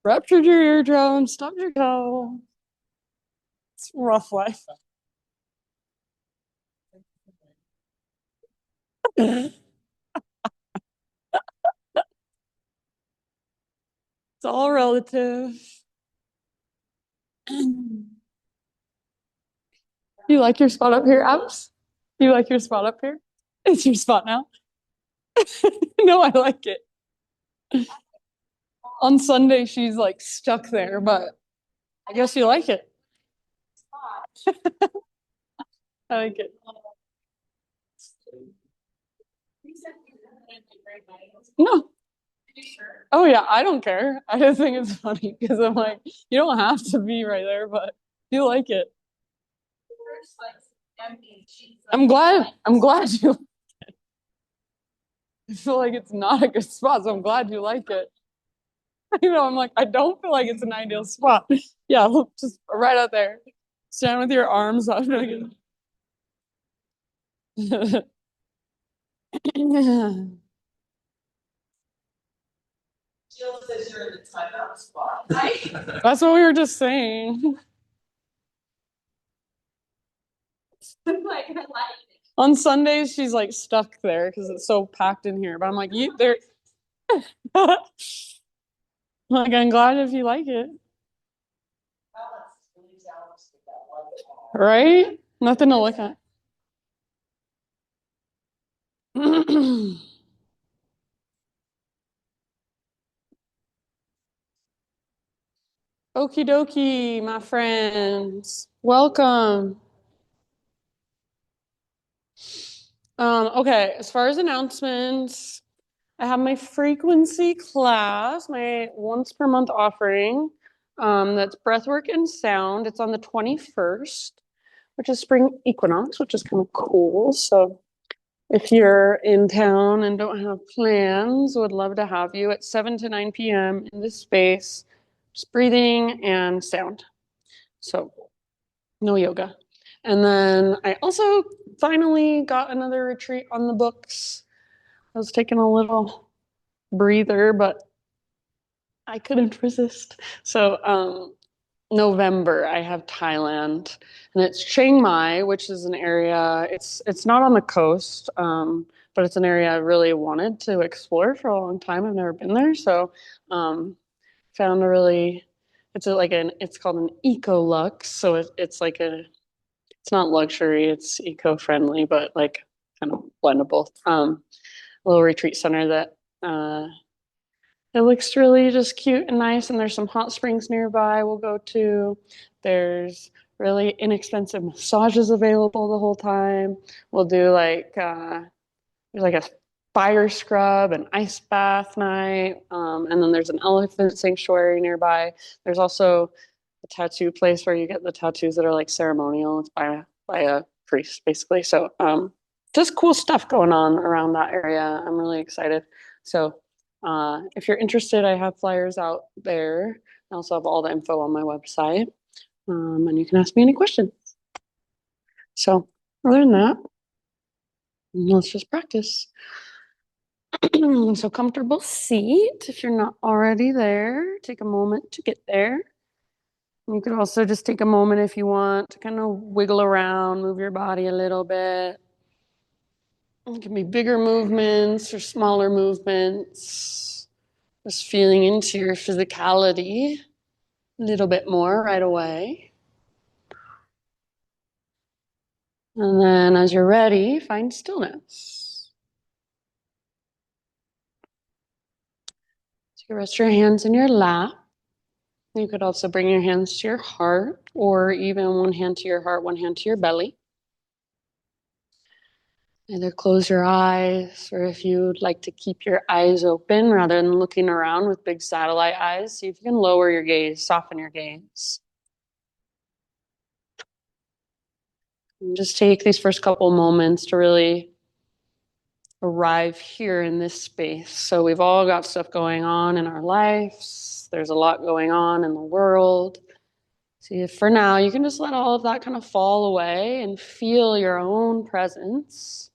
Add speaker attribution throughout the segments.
Speaker 1: Ruptured your eardrum, stubbed your toe. It's a rough life. It's all relative. You like your spot up here, Abs? You like your spot up here? It's your spot now. No, I like it. On Sunday, she's like stuck there, but I guess you like it. I like it. No. Oh yeah, I don't care. I just think it's funny because I'm like, you don't have to be right there, but you like it. I'm glad you I feel like it's not a good spot, so I'm glad you like it. You know, I'm like, I don't feel like it's an ideal spot. Yeah, look, just right out there. Stand with your arms up.
Speaker 2: Jill says you're in the timeout spot.
Speaker 1: That's what we were just saying. On Sundays, she's like stuck there because it's so packed in here. But I'm like, you there. Like, I'm glad if you like it. Right? Nothing to look at. Okie dokie, my friends. Welcome. Okay, as far as announcements, I have my frequency class, my once per month offering. That's breathwork and sound. It's on the 21st, which is spring equinox, which is kind of cool. So if you're in town and don't have plans, would love to have you at 7 to 9 p.m. in this space, just breathing and sound. So no yoga. And then I also finally got another retreat on the books. I was taking a little breather, but I couldn't resist. So, November, I have Thailand, and it's Chiang Mai, which is an area. It's not on the coast, but it's an area I really wanted to explore for a long time. I've never been there, so found a really. It's called an eco lux, so it's like it's not luxury, it's eco-friendly, but like kind of blend of both. Little retreat center that it looks really just cute and nice, and there's some hot springs nearby we'll go to. There's really inexpensive massages available the whole time. We'll do there's like a fire scrub and ice bath night, and then there's an elephant sanctuary nearby. There's also a tattoo place where you get the tattoos that are like ceremonial. It's by a priest basically. So just cool stuff going on around that area. I'm really excited. So if you're interested, I have flyers out there. I also have all the info on my website, and you can ask me any questions. So other than that, let's just practice. So comfortable seat if you're not already there. Take a moment to get there. You could also just take a moment if you want to kind of wiggle around, move your body a little bit. It can be bigger movements or smaller movements. Just feeling into your physicality a little bit more right away. And then as you're ready, find stillness. So you rest your hands in your lap. You could also bring your hands to your heart, or even one hand to your heart, one hand to your belly. Either close your eyes, or if you'd like to keep your eyes open rather than looking around with big satellite eyes, see if you can lower your gaze, soften your gaze. And just take these first couple moments to really arrive here in this space. So we've all got stuff going on in our lives. There's a lot going on in the world. See if for now you can just let all of that kind of fall away and feel your own presence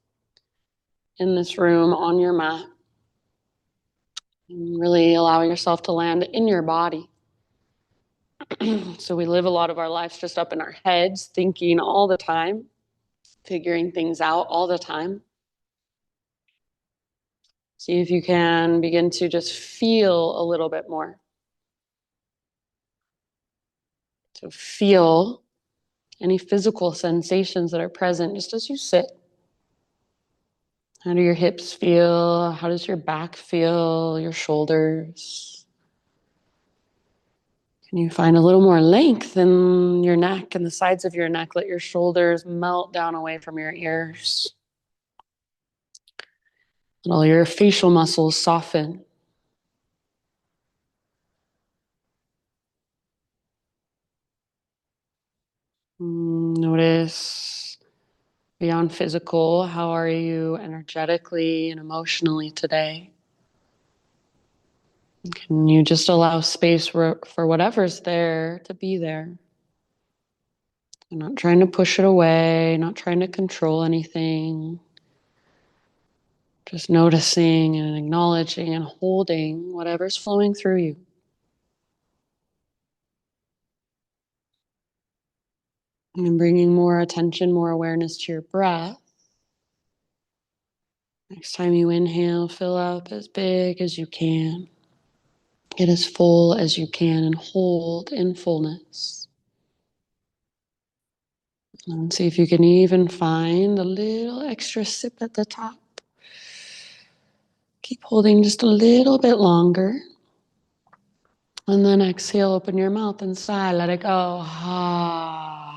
Speaker 1: in this room on your mat. And really allow yourself to land in your body. So we live a lot of our lives just up in our heads, thinking all the time, figuring things out all the time. See if you can begin to just feel a little bit more. So feel any physical sensations that are present just as you sit. How do your hips feel? How does your back feel? Your shoulders? Can you find a little more length in your neck and the sides of your neck? Let your shoulders melt down away from your ears. Let all your facial muscles soften. Notice beyond physical, how are you energetically and emotionally today? Can you just allow space for whatever's there to be there? You're not trying to push it away, not trying to control anything. Just noticing and acknowledging and holding whatever's flowing through you. And bringing more attention, more awareness to your breath. Next time you inhale, fill up as big as you can. Get as full as you can and hold in fullness. And see if you can even find a little extra sip at the top. Keep holding just a little bit longer. And then exhale, open your mouth and sigh, let it go. Ah.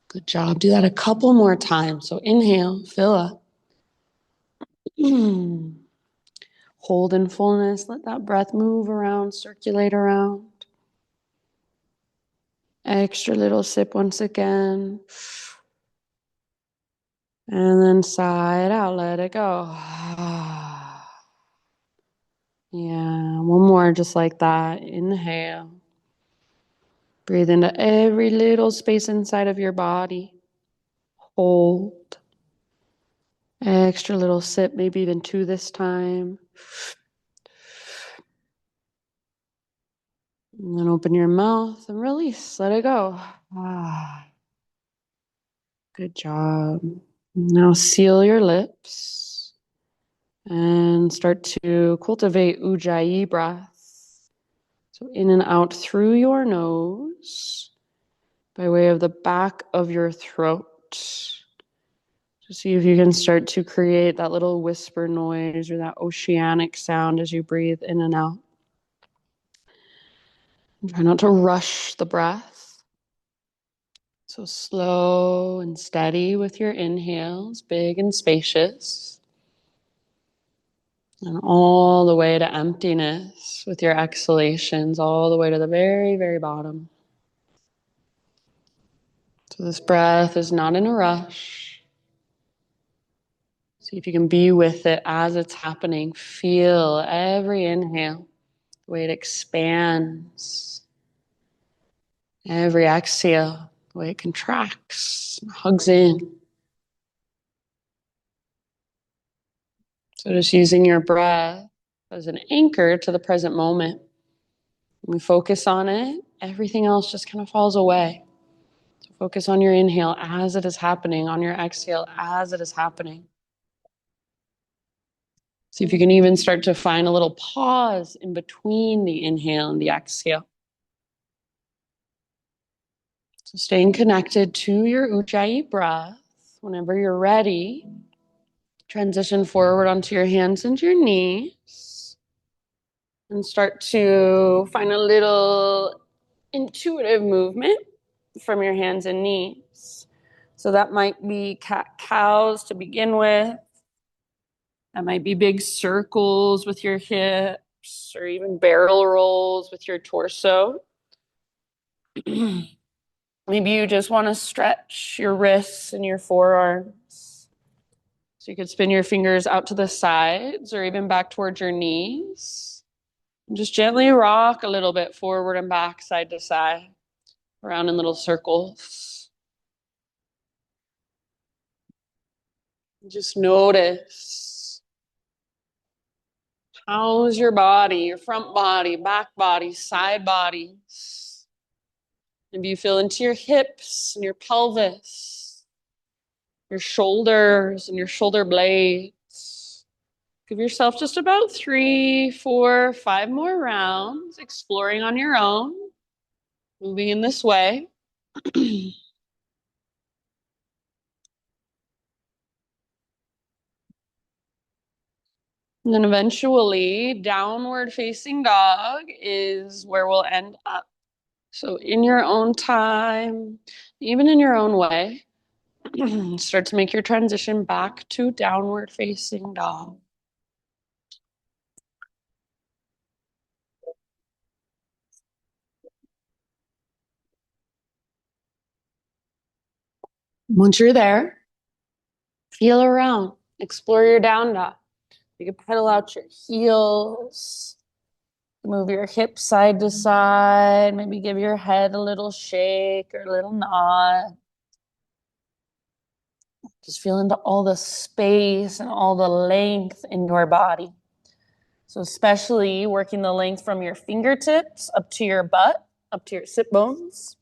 Speaker 1: Good job. Do that a couple more times. So inhale, fill up. Hold in fullness. Let that breath move around, circulate around. Extra little sip once again. And then sigh it out, let it go. Yeah, one more just like that. Inhale. Breathe into every little space inside of your body. Hold. Extra little sip, maybe even two this time. And then open your mouth and release. Let it go. Good job. Now seal your lips and start to cultivate Ujjayi breath. So in and out through your nose by way of the back of your throat. So see if you can start to create that little whisper noise or that oceanic sound as you breathe in and out. And try not to rush the breath. So slow and steady with your inhales, big and spacious. And all the way to emptiness with your exhalations, all the way to the very, very bottom. So this breath is not in a rush. See if you can be with it as it's happening. Feel every inhale, the way it expands. Every exhale, the way it contracts, hugs in. So just using your breath as an anchor to the present moment. When we focus on it, everything else just kind of falls away. So focus on your inhale as it is happening, on your exhale as it is happening. See if you can even start to find a little pause in between the inhale and the exhale. So staying connected to your Ujjayi breath. Whenever you're ready, transition forward onto your hands and your knees and start to find a little intuitive movement from your hands and knees. So that might be cat-cows to begin with. That might be big circles with your hips or even barrel rolls with your torso. Maybe you just want to stretch your wrists and your forearms. So you could spin your fingers out to the sides or even back towards your knees. And just gently rock a little bit forward and back, side to side, around in little circles. Just notice How's your body, your front body, back body, side bodies? Maybe you feel into your hips and your pelvis, your shoulders and your shoulder blades. Give yourself just about 3, 4, 5 more rounds, exploring on your own, moving in this way. And then eventually, downward facing dog is where we'll end up. So, in your own time, even in your own way, start to make your transition back to downward facing dog. Once you're there, feel around, explore your down dog. You can pedal out your heels, move your hips side to side, maybe give your head a little shake or a little nod. Just feel into all the space and all the length in your body. So especially working the length from your fingertips up to your butt, up to your sit bones.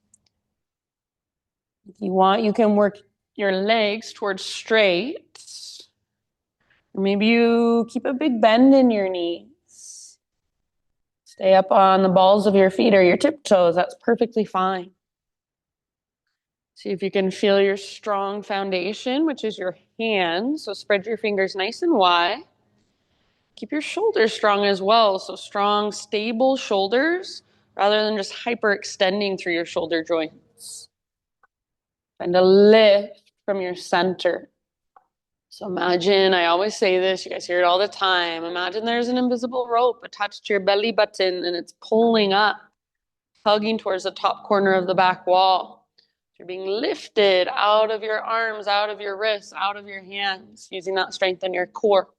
Speaker 1: If you want, you can work your legs towards straight. Or maybe you keep a big bend in your knees. Stay up on the balls of your feet or your tiptoes. That's perfectly fine. See if you can feel your strong foundation, which is your hands. So spread your fingers nice and wide. Keep your shoulders strong as well. So strong, stable shoulders rather than just hyperextending through your shoulder joints. Find a lift from your center. So imagine, I always say this, you guys hear it all the time. Imagine there's an invisible rope attached to your belly button and it's pulling up, tugging towards the top corner of the back wall. You're being lifted out of your arms, out of your wrists, out of your hands, using that strength in your core.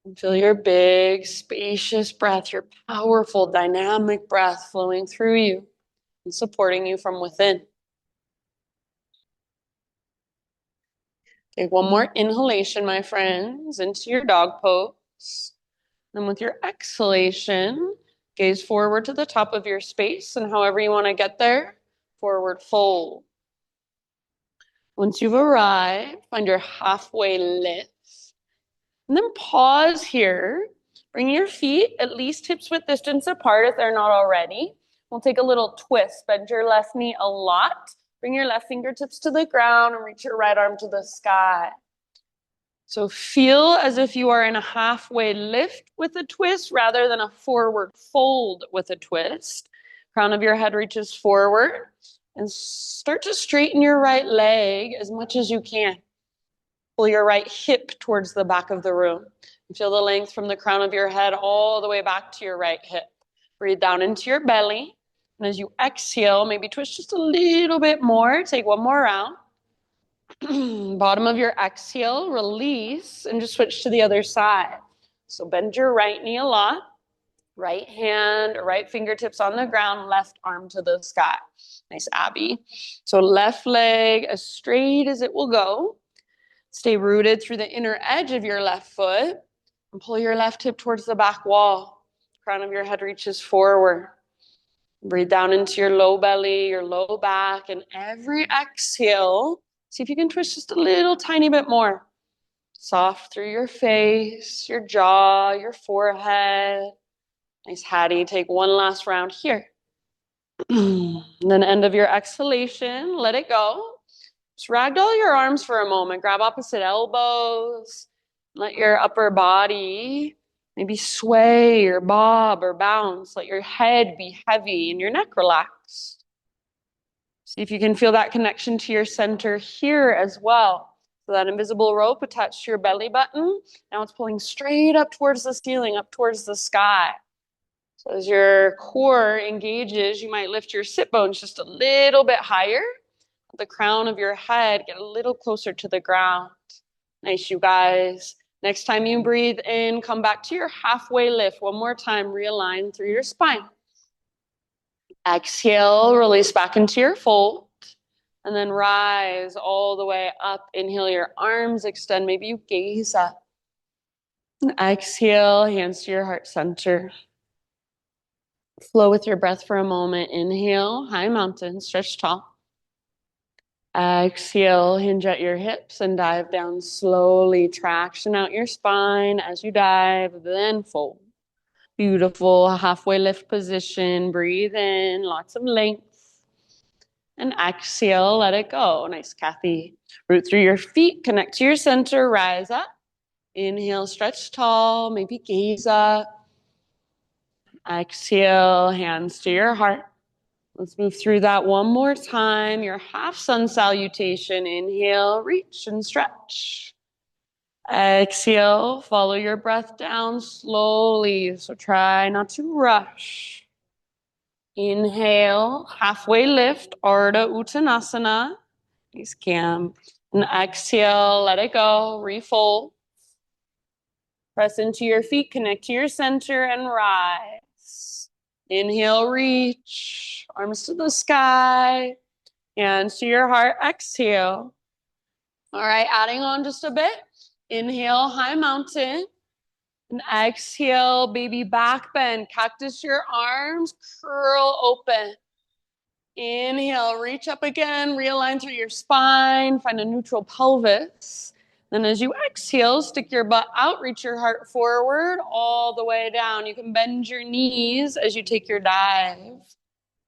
Speaker 1: And feel your big, spacious breath, your powerful, dynamic breath flowing through you and supporting you from within. Take one more inhalation, my friends, into your dog pose. And with your exhalation, gaze forward to the top of your space, and however you want to get there, forward fold. Once you've arrived, find your halfway lift. And then pause here. Bring your feet at least hips-width distance apart if they're not already. We'll take a little twist. Bend your left knee a lot. Bring your left fingertips to the ground and reach your right arm to the sky. So feel as if you are in a halfway lift with a twist rather than a forward fold with a twist. Crown of your head reaches forward and start to straighten your right leg as much as you can. Pull your right hip towards the back of the room. And feel the length from the crown of your head all the way back to your right hip. Breathe down into your belly. And as you exhale, maybe twist just a little bit more. Take one more round. Bottom of your exhale, release, and just switch to the other side. So bend your right knee a lot. Right hand, right fingertips on the ground, left arm to the sky. Nice, Abby. So left leg as straight as it will go. Stay rooted through the inner edge of your left foot and pull your left hip towards the back wall. Crown of your head reaches forward. Breathe down into your low belly, your low back, and every exhale, see if you can twist just a little tiny bit more. Soft through your face, your jaw, your forehead. Nice, Hattie. Take one last round here. And then end of your exhalation, let it go. Just ragdoll your arms for a moment. Grab opposite elbows. Let your upper body maybe sway or bob or bounce. Let your head be heavy and your neck relax. See if you can feel that connection to your center here as well. So that invisible rope attached to your belly button, now it's pulling straight up towards the ceiling, up towards the sky. So as your core engages, you might lift your sit bones just a little bit higher. The crown of your head get a little closer to the ground. Nice, you guys. Next time you breathe in, come back to your halfway lift. One more time, realign through your spine. Exhale, release back into your fold. And then rise all the way up. Inhale, your arms extend. Maybe you gaze up. And exhale, hands to your heart center. Flow with your breath for a moment. Inhale, high mountain, stretch tall. Exhale, hinge at your hips and dive down slowly. Traction out your spine as you dive, then fold. Beautiful halfway lift position. Breathe in, lots of length. And exhale, let it go. Nice, Kathy. Root through your feet, connect to your center, rise up. Inhale, stretch tall, maybe gaze up. Exhale, hands to your heart. Let's move through that one more time. Your half sun salutation. Inhale, reach and stretch. Exhale, follow your breath down slowly. So try not to rush. Inhale, halfway lift, Ardha Uttanasana. Nice, Cam. And exhale, let it go, refold. Press into your feet, connect to your center, and rise. Inhale, reach, arms to the sky, hands to your heart, exhale. All right, adding on just a bit. Inhale, high mountain. And exhale, baby back bend. Cactus your arms, curl open. Inhale, reach up again, realign through your spine, find a neutral pelvis. Then as you exhale, stick your butt out, reach your heart forward all the way down. You can bend your knees as you take your dive.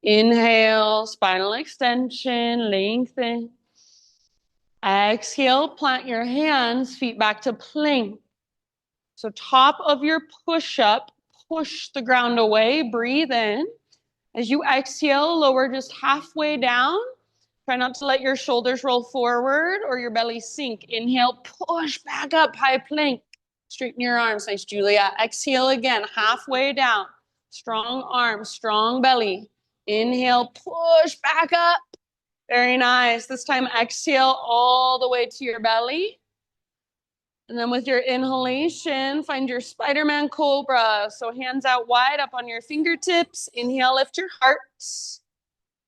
Speaker 1: Inhale, spinal extension, lengthen. Exhale, plant your hands, feet back to plank. So top of your push-up, push the ground away, breathe in. As you exhale, lower just halfway down. Try not to let your shoulders roll forward or your belly sink. Inhale, push back up, high plank. Straighten your arms. Nice, Julia. Exhale again, halfway down. Strong arms, strong belly. Inhale, push back up. Very nice. This time, exhale all the way to your belly. And then with your inhalation, find your Spider-Man Cobra. So hands out wide up on your fingertips. Inhale, lift your heart.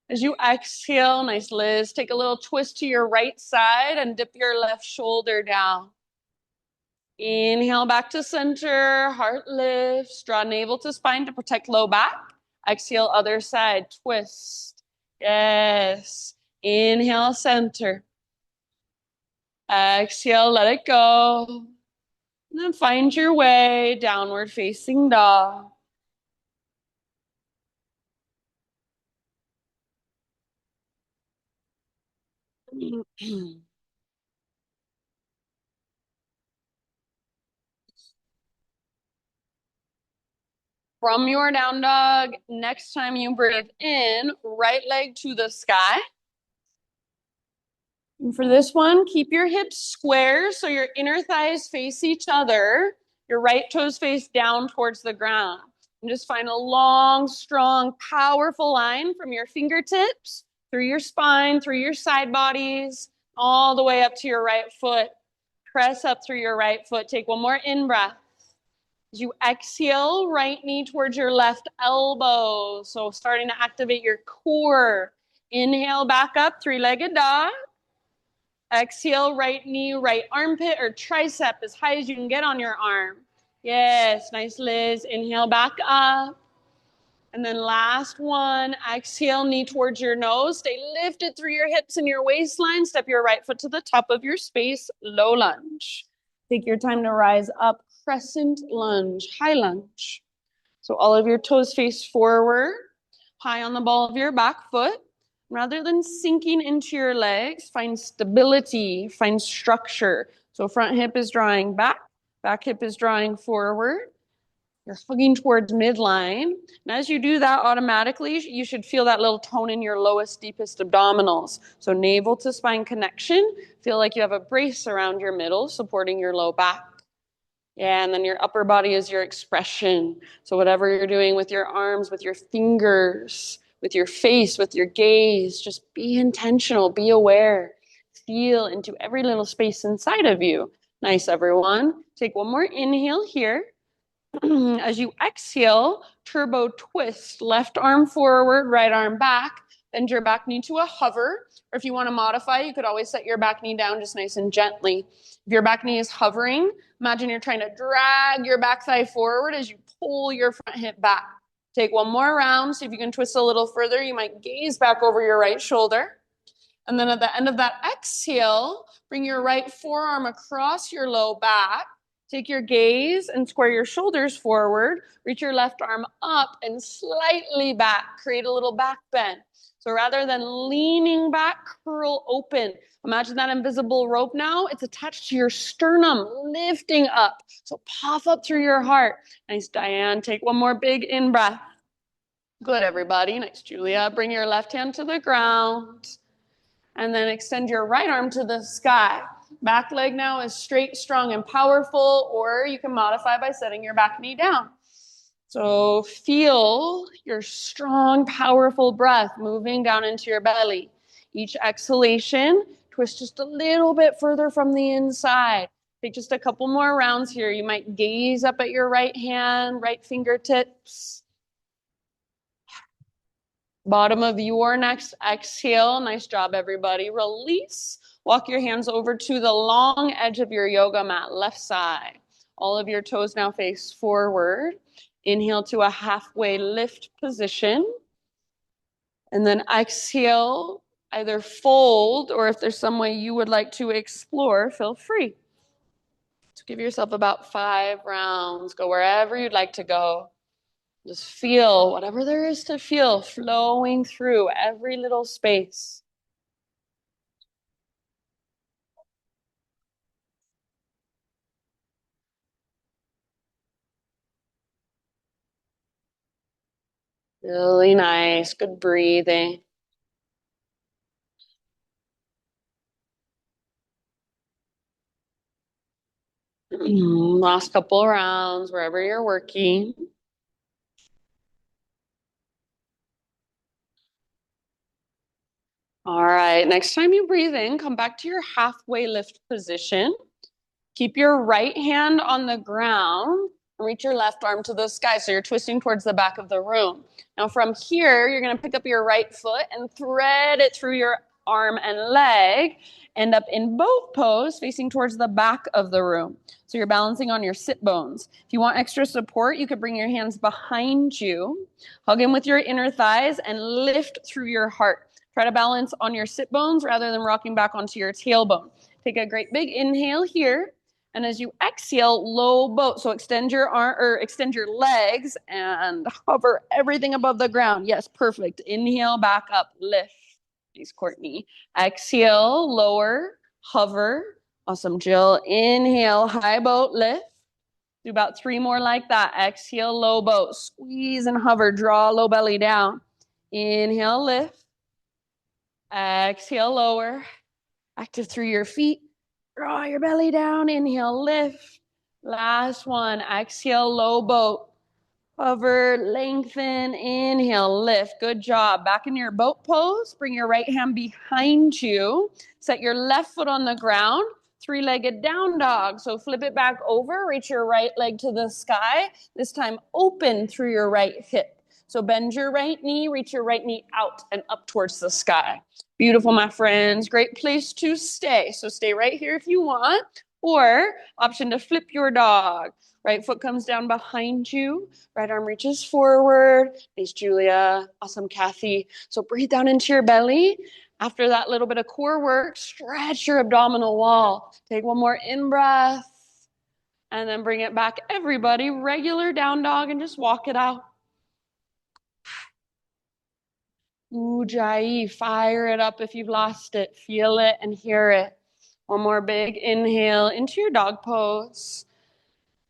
Speaker 1: As you exhale, nice, Liz, take a little twist to your right side and dip your left shoulder down. Inhale back to center, heart lifts, draw navel to spine to protect low back. Exhale, other side, twist. Yes. Inhale, center. Exhale, let it go. And then find your way, downward facing dog. From your down dog, next time you breathe in, right leg to the sky. And for this one, keep your hips square so your inner thighs face each other. Your right toes face down towards the ground. And just find a long, strong, powerful line from your fingertips, through your spine, through your side bodies, all the way up to your right foot. Press up through your right foot. Take one more in-breath. As you exhale, right knee towards your left elbow. So starting to activate your core. Inhale back up, three-legged dog. Exhale, right knee, right armpit or tricep as high as you can get on your arm. Yes, nice, Liz. Inhale back up. And then last one, exhale, knee towards your nose. Stay lifted through your hips and your waistline. Step your right foot to the top of your space, low lunge. Take your time to rise up, crescent lunge, high lunge. So all of your toes face forward, high on the ball of your back foot. Rather than sinking into your legs, find stability, find structure. So front hip is drawing back hip is drawing forward. You're hugging towards midline. And as you do that, automatically, you should feel that little tone in your lowest, deepest abdominals. So navel to spine connection. Feel like you have a brace around your middle, supporting your low back. Yeah, and then your upper body is your expression. So whatever you're doing with your arms, with your fingers, with your face, with your gaze, just be intentional, be aware. Feel into every little space inside of you. Nice, everyone. Take one more inhale here. As you exhale, turbo twist, left arm forward, right arm back. Bend your back knee to a hover, or if you want to modify, you could always set your back knee down just nice and gently. If your back knee is hovering, imagine you're trying to drag your back thigh forward as you pull your front hip back. Take one more round. See if you can twist a little further. You might gaze back over your right shoulder. And then at the end of that exhale, bring your right forearm across your low back. Take your gaze and square your shoulders forward. Reach your left arm up and slightly back. Create a little back bend. So rather than leaning back, curl open. Imagine that invisible rope now. It's attached to your sternum, lifting up. So puff up through your heart. Nice, Diane. Take one more big in breath. Good, everybody. Nice, Julia. Bring your left hand to the ground. And then extend your right arm to the sky. Back leg now is straight, strong, and powerful, or you can modify by setting your back knee down. So feel your strong, powerful breath moving down into your belly. Each exhalation, twist just a little bit further from the inside. Take just a couple more rounds here. You might gaze up at your right hand, right fingertips. Bottom of your next exhale. Nice job, everybody. Release. Walk your hands over to the long edge of your yoga mat, left side. All of your toes now face forward. Inhale to a halfway lift position. And then exhale, either fold, or if there's some way you would like to explore, feel free. So give yourself about 5 rounds. Go wherever you'd like to go. Just feel whatever there is to feel flowing through every little space. Really nice. Good breathing. Last couple rounds, wherever you're working. All right, next time you breathe in, come back to your halfway lift position. Keep your right hand on the ground and reach your left arm to the sky. So you're twisting towards the back of the room. Now from here, you're going to pick up your right foot and thread it through your arm and leg. End up in boat pose, facing towards the back of the room. So you're balancing on your sit bones. If you want extra support, you could bring your hands behind you, hug in with your inner thighs, and lift through your heart. Try to balance on your sit bones rather than rocking back onto your tailbone. Take a great big inhale here. And as you exhale, low boat. So extend your arm or extend your legs and hover everything above the ground. Yes, perfect. Inhale, back up, lift. Thanks, Courtney. Exhale, lower, hover. Awesome, Jill. Inhale, high boat, lift. Do about 3 more like that. Exhale, low boat. Squeeze and hover. Draw low belly down. Inhale, lift. Exhale, lower. Active through your feet. Draw your belly down. Inhale, lift. Last one. Exhale, low boat. Hover, lengthen, inhale, lift. Good job. Back in your boat pose. Bring your right hand behind you. Set your left foot on the ground. 3-legged down dog. So flip it back over. Reach your right leg to the sky. This time open through your right hip. So bend your right knee, reach your right knee out and up towards the sky. Beautiful, my friends. Great place to stay. So stay right here if you want, or option to flip your dog. Right foot comes down behind you. Right arm reaches forward. Nice, Julia. Awesome, Kathy. So breathe down into your belly. After that little bit of core work, stretch your abdominal wall. Take one more in-breath. And then bring it back, everybody. Regular down dog and just walk it out. Ujjayi, fire it up if you've lost it. Feel it and hear it. One more big inhale into your dog pose.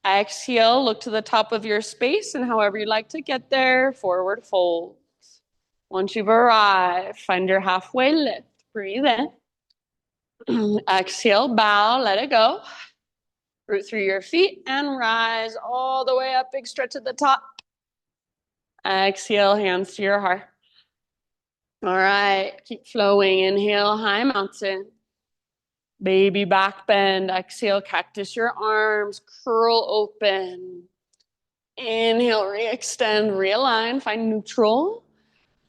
Speaker 1: Exhale, look to the top of your space and however you like to get there, forward fold. Once you've arrived, find your halfway lift. Breathe in. Exhale, bow, let it go. Root through your feet and rise all the way up. Big stretch at the top. Exhale, hands to your heart. All right, keep flowing. Inhale, high mountain. Baby back bend. Exhale, cactus your arms. Curl open. Inhale, re-extend, realign, find neutral.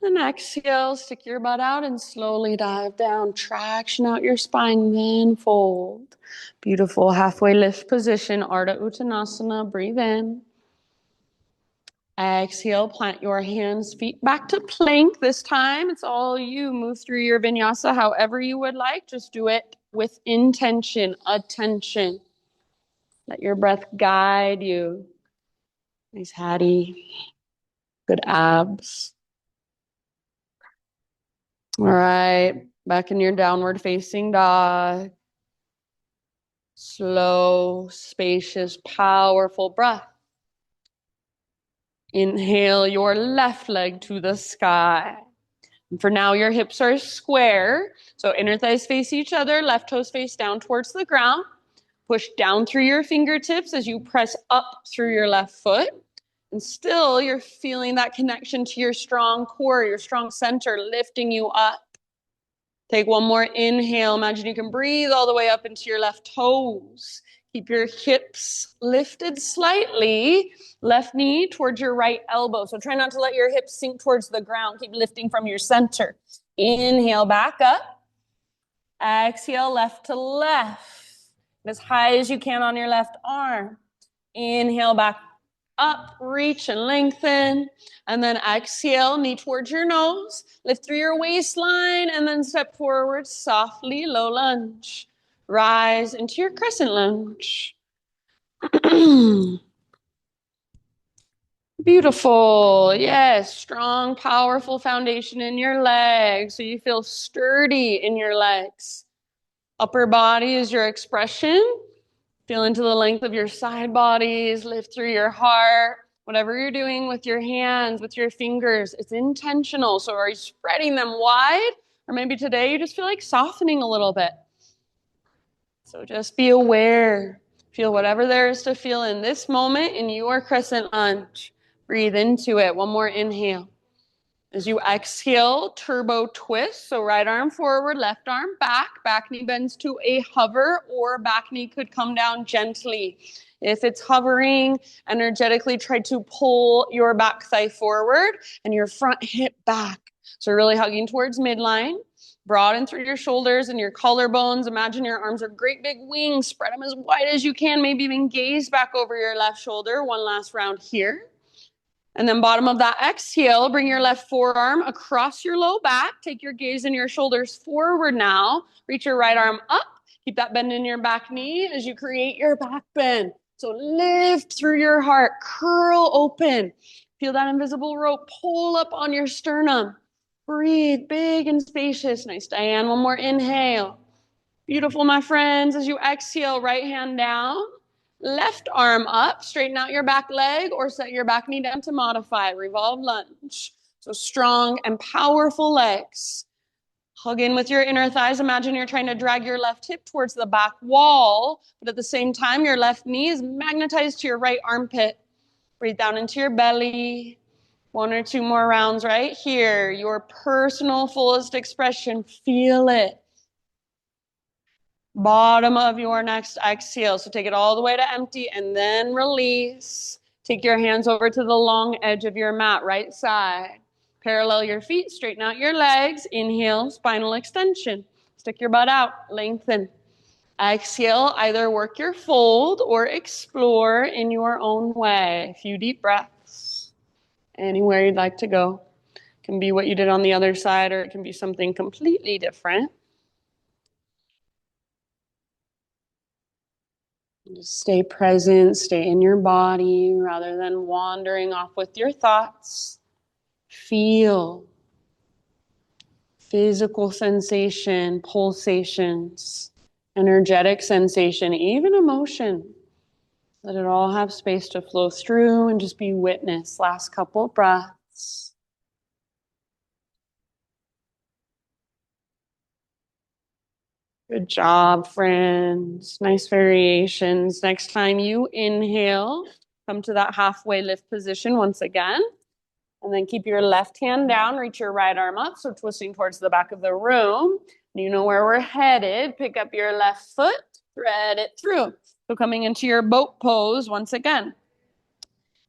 Speaker 1: And exhale, stick your butt out and slowly dive down. Traction out your spine, then fold. Beautiful halfway lift position, Ardha Uttanasana. Breathe in. Exhale, plant your hands, feet back to plank. This time, it's all you. Move through your vinyasa however you would like. Just do it with intention, attention. Let your breath guide you. Nice Hattie. Good abs. All right, back in your downward facing dog. Slow, spacious, powerful breath. Inhale your left leg to the sky. And for now, your hips are square. So inner thighs face each other, left toes face down towards the ground. Push down through your fingertips as you press up through your left foot. And still, you're feeling that connection to your strong core, your strong center, lifting you up. Take one more inhale. Imagine you can breathe all the way up into your left toes. Keep your hips lifted slightly. Left knee towards your right elbow. So try not to let your hips sink towards the ground. Keep lifting from your center. Inhale, back up. Exhale, left to left. As high as you can on your left arm. Inhale, back up, reach and lengthen. And then exhale, knee towards your nose. Lift through your waistline and then step forward softly, low lunge. Rise into your crescent lunge. Beautiful. Yes, strong, powerful foundation in your legs. So you feel sturdy in your legs. Upper body is your expression. Feel into the length of your side bodies. Lift through your heart. Whatever you're doing with your hands, with your fingers, it's intentional. So are you spreading them wide? Or maybe today you just feel like softening a little bit. So just be aware. Feel whatever there is to feel in this moment in your crescent lunge. Breathe into it. One more inhale. As you exhale, turbo twist. So right arm forward, left arm back. Back knee bends to a hover, or back knee could come down gently. If it's hovering, energetically try to pull your back thigh forward and your front hip back. So really hugging towards midline. Broaden through your shoulders and your collarbones. Imagine your arms are great big wings. Spread them as wide as you can. Maybe even gaze back over your left shoulder. One last round here. And then bottom of that exhale, bring your left forearm across your low back. Take your gaze and your shoulders forward now. Reach your right arm up. Keep that bend in your back knee as you create your back bend. So lift through your heart, curl open. Feel that invisible rope pull up on your sternum. Breathe big and spacious. Nice, Diane. One more inhale. Beautiful, my friends. As you exhale, right hand down. Left arm up, straighten out your back leg or set your back knee down to modify. Revolve lunge. So strong and powerful legs. Hug in with your inner thighs. Imagine you're trying to drag your left hip towards the back wall, but at the same time, your left knee is magnetized to your right armpit. Breathe down into your belly. One or two more rounds right here. Your personal fullest expression. Feel it. Bottom of your next exhale. So take it all the way to empty and then release. Take your hands over to the long edge of your mat, right side. Parallel your feet, straighten out your legs. Inhale, spinal extension. Stick your butt out, lengthen. Exhale, either work your fold or explore in your own way. A few deep breaths. Anywhere you'd like to go. It can be what you did on the other side, or it can be something completely different. Just stay present, stay in your body rather than wandering off with your thoughts. Feel physical sensation, pulsations, energetic sensation, even emotion. Let it all have space to flow through and just be witness. Last couple breaths. Good job, friends. Nice variations. Next time you inhale, come to that halfway lift position once again. And then keep your left hand down, reach your right arm up. So twisting towards the back of the room. You know where we're headed. Pick up your left foot, thread it through. So coming into your boat pose once again.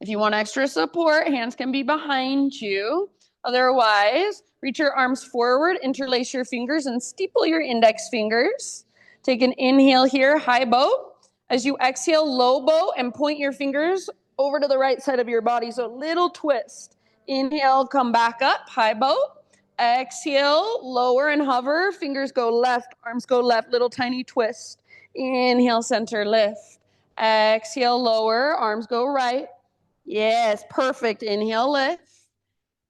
Speaker 1: If you want extra support, hands can be behind you. Otherwise, reach your arms forward, interlace your fingers, and steeple your index fingers. Take an inhale here, high bow. As you exhale, low bow, and point your fingers over to the right side of your body. So little twist. Inhale, come back up, high bow. Exhale, lower and hover. Fingers go left, arms go left, little tiny twist. Inhale, center, lift. Exhale, lower, arms go right. Yes, perfect. Inhale, lift.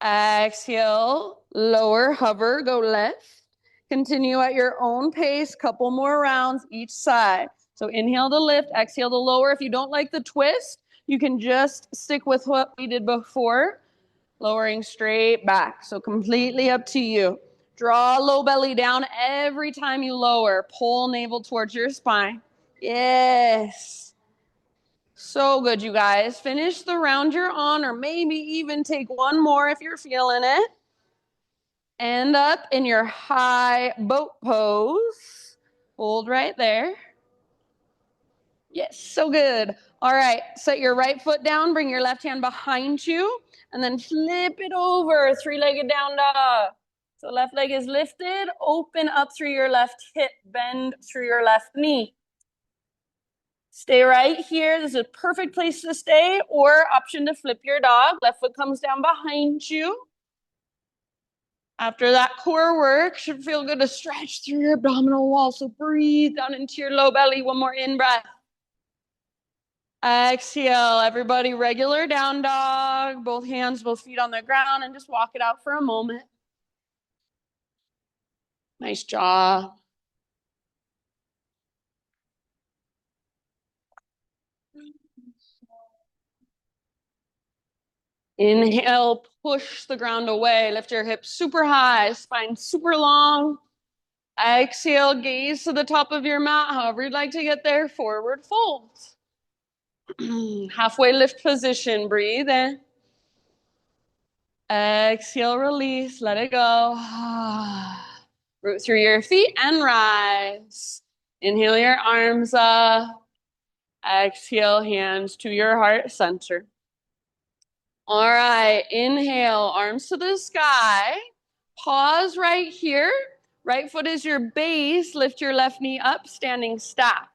Speaker 1: Exhale, lower, hover, go left. Continue at your own pace, couple more rounds each side. So inhale to lift, exhale to lower. If you don't like the twist, you can just stick with what we did before, lowering straight back. So completely up to you. Draw low belly down every time you lower. Pull navel towards your spine. Yes. So good, you guys. Finish the round you're on, or maybe even take one more if you're feeling it. End up in your high boat pose. Hold right there. Yes, so good. All right, set your right foot down, bring your left hand behind you, and then flip it over, three-legged down dog. So left leg is lifted, open up through your left hip, bend through your left knee. Stay right here. This is a perfect place to stay, or option to flip your dog. Left foot comes down behind you. After that core work, should feel good to stretch through your abdominal wall. So breathe down into your low belly. One more in breath. Exhale, everybody, regular down dog. Both hands, both feet on the ground, and just walk it out for a moment. Nice job. Inhale, push the ground away. Lift your hips super high, spine super long. Exhale, gaze to the top of your mat, however you'd like to get there. Forward fold. Halfway lift position, breathe in. Exhale, release, let it go. Root through your feet and rise. Inhale your arms up. Exhale, hands to your heart center. All right, inhale, arms to the sky. Pause right here. Right foot is your base. Lift your left knee up, standing staff.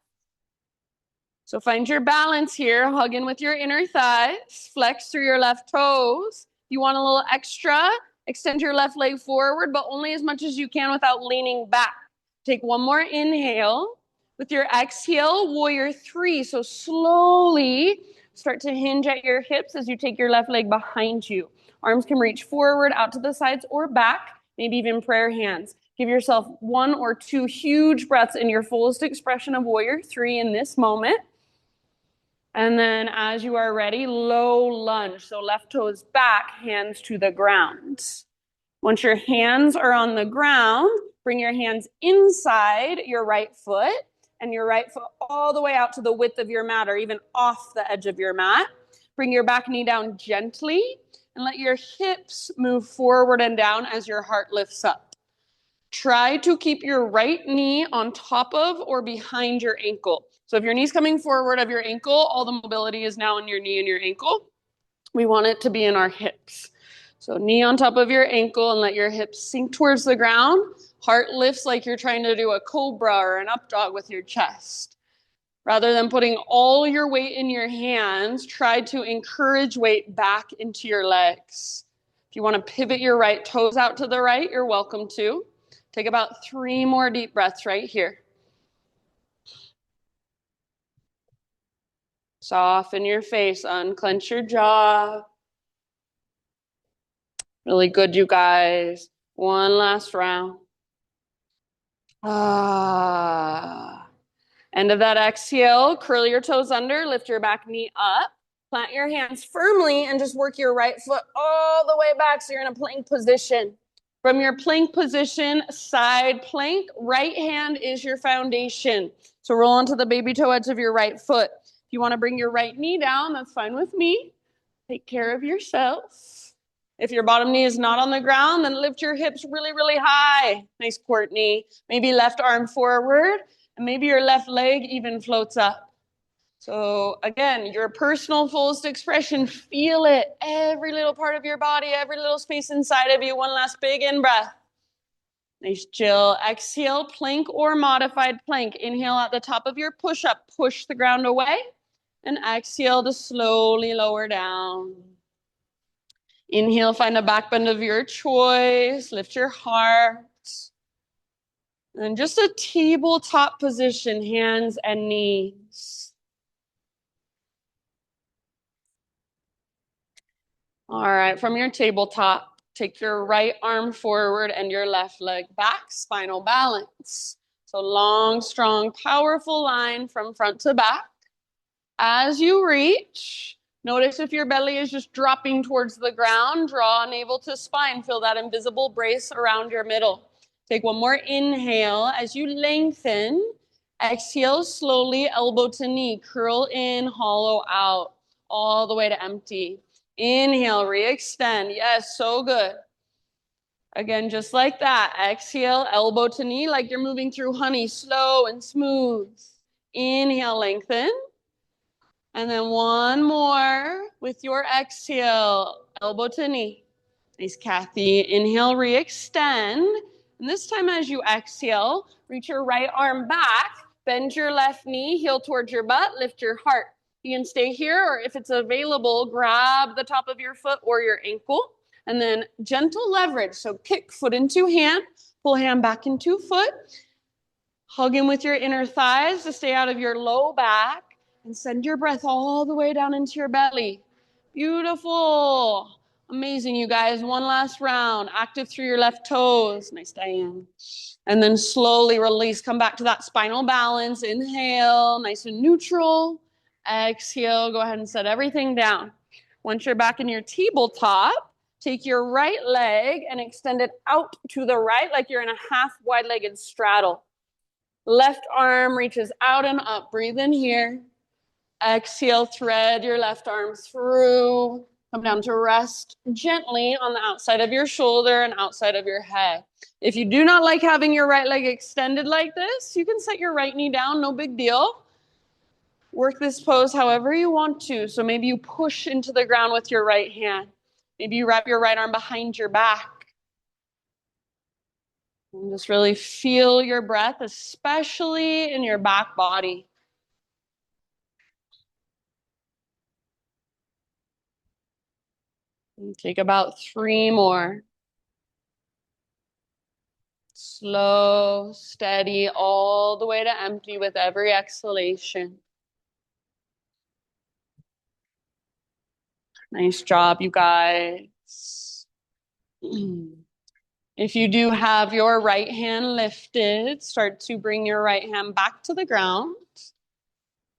Speaker 1: So find your balance here. Hug in with your inner thighs. Flex through your left toes. If you want a little extra, extend your left leg forward, but only as much as you can without leaning back. Take one more inhale. With your exhale, warrior three. So slowly start to hinge at your hips as you take your left leg behind you. Arms can reach forward, out to the sides or back, maybe even prayer hands. Give yourself 1 or 2 huge breaths in your fullest expression of warrior three in this moment. And then as you are ready, low lunge. So left toes back, hands to the ground. Once your hands are on the ground, bring your hands inside your right foot and your right foot all the way out to the width of your mat or even off the edge of your mat. Bring your back knee down gently and let your hips move forward and down as your heart lifts up. Try to keep your right knee on top of or behind your ankle. So if your knee's coming forward of your ankle, all the mobility is now in your knee and your ankle. We want it to be in our hips. So knee on top of your ankle and let your hips sink towards the ground. Heart lifts like you're trying to do a cobra or an up dog with your chest. Rather than putting all your weight in your hands, try to encourage weight back into your legs. If you want to pivot your right toes out to the right, you're welcome to. Take about 3 more deep breaths right here. Soften your face, unclench your jaw. Really good, you guys. One last round. End of that exhale, curl your toes under, lift your back knee up, plant your hands firmly, and just work your right foot all the way back so you're in a plank position. From your plank position, side plank, right hand is your foundation. So roll onto the baby toe edge of your right foot. If you want to bring your right knee down, that's fine with me. Take care of yourself. If your bottom knee is not on the ground, then lift your hips really, really high. Nice, Courtney. Maybe left arm forward, and maybe your left leg even floats up. So again, your personal fullest expression, feel it. Every little part of your body, every little space inside of you. One last big in-breath. Nice, Jill. Exhale, plank or modified plank. Inhale at the top of your push-up. Push the ground away. And exhale to slowly lower down. Inhale, find a back bend of your choice. Lift your heart. And just a tabletop position, hands and knees. All right, from your tabletop, take your right arm forward and your left leg back, spinal balance. So long, strong, powerful line from front to back. As you reach, notice if your belly is just dropping towards the ground, draw navel to spine, feel that invisible brace around your middle. Take one more inhale as you lengthen. Exhale slowly, elbow to knee, curl in, hollow out, all the way to empty. Inhale, re-extend. Yes, so good. Again, just like that. Exhale, elbow to knee, like you're moving through honey, slow and smooth. Inhale, lengthen. And then one more with your exhale, elbow to knee. Nice, Kathy. Inhale, re-extend. And this time as you exhale, reach your right arm back, bend your left knee, heel towards your butt, lift your heart. You can stay here, or if it's available, grab the top of your foot or your ankle. And then gentle leverage. So kick foot into hand, pull hand back into foot. Hug in with your inner thighs to stay out of your low back. And send your breath all the way down into your belly. Beautiful. Amazing, you guys. One last round. Active through your left toes. Nice, Diane. And then slowly release. Come back to that spinal balance. Inhale, nice and neutral. Exhale, go ahead and set everything down. Once you're back in your tabletop, take your right leg and extend it out to the right like you're in a half wide-legged straddle. Left arm reaches out and up. Breathe in here. Exhale, thread your left arm through. Come down to rest gently on the outside of your shoulder and outside of your head. If you do not like having your right leg extended like this, you can set your right knee down, no big deal. Work this pose however you want to. So maybe you push into the ground with your right hand. Maybe you wrap your right arm behind your back. And just really feel your breath, especially in your back body. And take about 3 more. Slow, steady, all the way to empty with every exhalation. Nice job, you guys. If you do have your right hand lifted, start to bring your right hand back to the ground.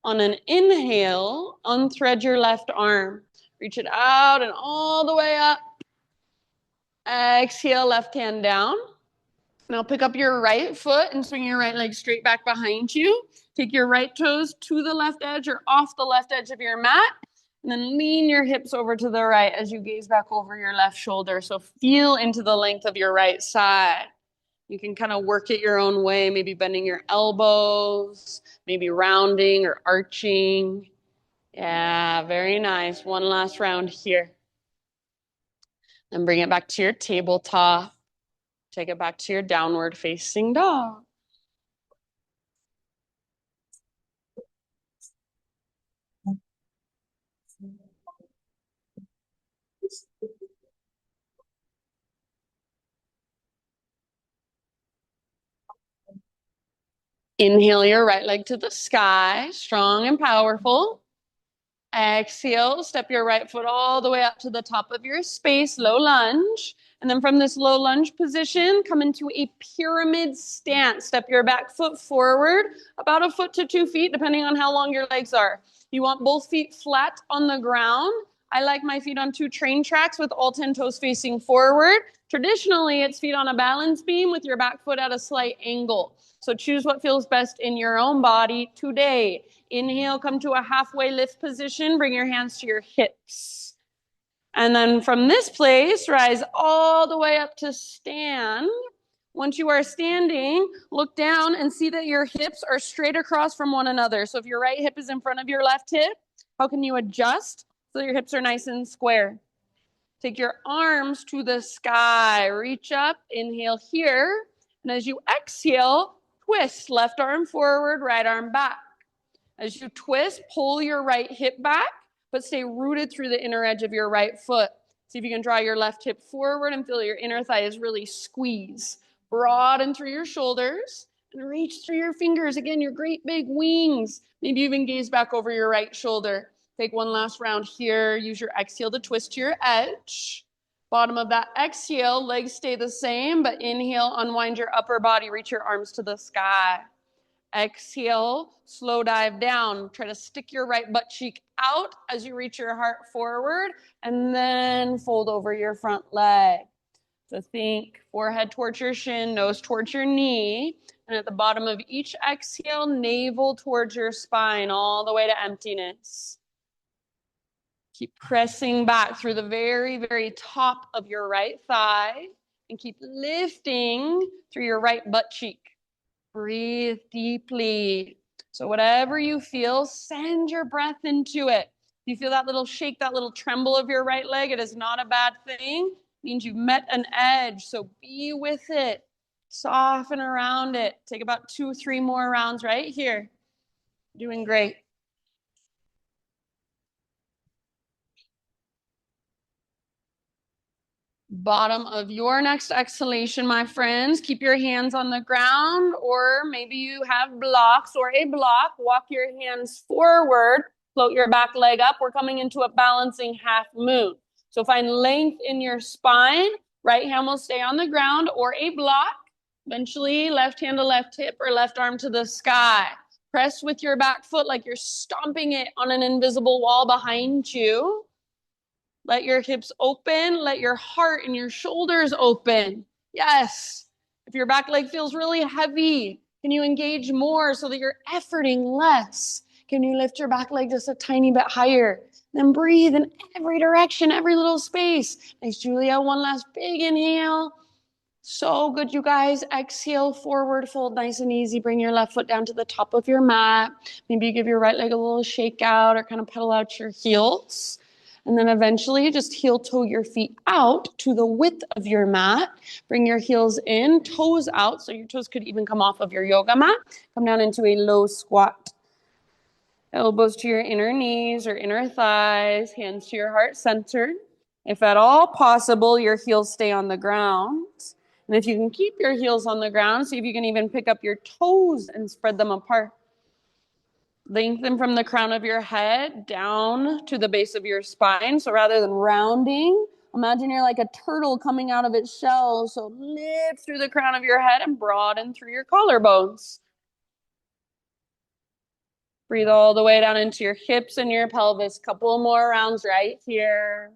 Speaker 1: On an inhale, unthread your left arm. Reach it out and all the way up. Exhale, left hand down. Now pick up your right foot and swing your right leg straight back behind you. Take your right toes to the left edge or off the left edge of your mat. And then lean your hips over to the right as you gaze back over your left shoulder. So feel into the length of your right side. You can kind of work it your own way, maybe bending your elbows, maybe rounding or arching. Yeah, very nice. One last round here. Then bring it back to your tabletop. Take it back to your downward facing dog. Inhale your right leg to the sky, strong and powerful. Exhale, step your right foot all the way up to the top of your space, low lunge. And then from this low lunge position, come into a pyramid stance. Step your back foot forward, about 1 foot to 2 feet, depending on how long your legs are. You want both feet flat on the ground. I like my feet on 2 train tracks with all 10 toes facing forward. Traditionally, it's feet on a balance beam with your back foot at a slight angle. So choose what feels best in your own body today. Inhale, come to a halfway lift position. Bring your hands to your hips. And then from this place, rise all the way up to stand. Once you are standing, look down and see that your hips are straight across from one another. So if your right hip is in front of your left hip, how can you adjust so that your hips are nice and square? Take your arms to the sky. Reach up, inhale here. And as you exhale, twist, left arm forward, right arm back. As you twist, pull your right hip back, but stay rooted through the inner edge of your right foot. See if you can draw your left hip forward and feel your inner thighs really squeeze. Broaden through your shoulders and reach through your fingers. Again, your great big wings. Maybe even gaze back over your right shoulder. Take one last round here. Use your exhale to twist to your edge. Bottom of that exhale, legs stay the same, but inhale, unwind your upper body, reach your arms to the sky. Exhale, slow dive down. Try to stick your right butt cheek out as you reach your heart forward, and then fold over your front leg. So think forehead towards your shin, nose towards your knee, and at the bottom of each exhale, navel towards your spine, all the way to emptiness. Keep pressing back through the very, very top of your right thigh, and keep lifting through your right butt cheek. Breathe deeply. So whatever you feel, send your breath into it. If you feel that little shake, that little tremble of your right leg, it is not a bad thing. It means you've met an edge. So be with it. Soften around it. Take about 2-3 more rounds right here. Doing great. Bottom of your next exhalation, my friends. Keep your hands on the ground, or maybe you have blocks or a block. Walk your hands forward, float your back leg up. We're coming into a balancing half moon. So find length in your spine. Right hand will stay on the ground or a block. Eventually, left hand to left hip or left arm to the sky. Press with your back foot like you're stomping it on an invisible wall behind you. Let your hips open. Let your heart and your shoulders open. Yes. If your back leg feels really heavy, can you engage more so that you're efforting less? Can you lift your back leg just a tiny bit higher? Then breathe in every direction, every little space. Nice, Julia. One last big inhale. So good, you guys. Exhale, forward fold, nice and easy. Bring your left foot down to the top of your mat. Maybe you give your right leg a little shake out or kind of pedal out your heels. And then eventually just heel toe your feet out to the width of your mat. Bring your heels in, toes out. So your toes could even come off of your yoga mat. Come down into a low squat. Elbows to your inner knees or inner thighs, hands to your heart center. If at all possible, your heels stay on the ground. And if you can keep your heels on the ground, see if you can even pick up your toes and spread them apart. Lengthen from the crown of your head down to the base of your spine. So rather than rounding, imagine you're like a turtle coming out of its shell. So lift through the crown of your head and broaden through your collarbones. Breathe all the way down into your hips and your pelvis. Couple more rounds right here.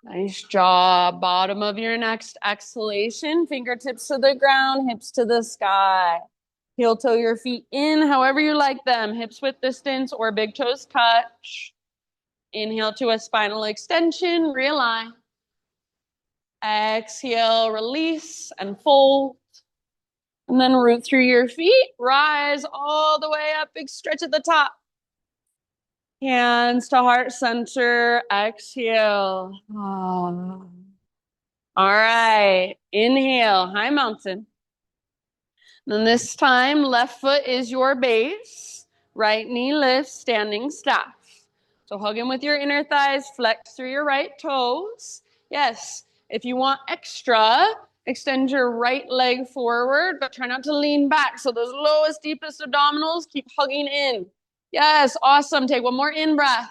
Speaker 1: Nice job. Bottom of your next exhalation. Fingertips to the ground, hips to the sky. Heel toe your feet in however you like them. Hips width distance or big toes touch. Inhale to a spinal extension. Realign. Exhale, release and fold. And then root through your feet. Rise all the way up. Big stretch at the top. Hands to heart center. Exhale. Oh. All right. Inhale. High mountain. Then this time, left foot is your base. Right knee lifts, standing staff. So hug in with your inner thighs. Flex through your right toes. Yes. If you want extra, extend your right leg forward, but try not to lean back. So those lowest, deepest abdominals, keep hugging in. Yes, awesome. Take one more in-breath.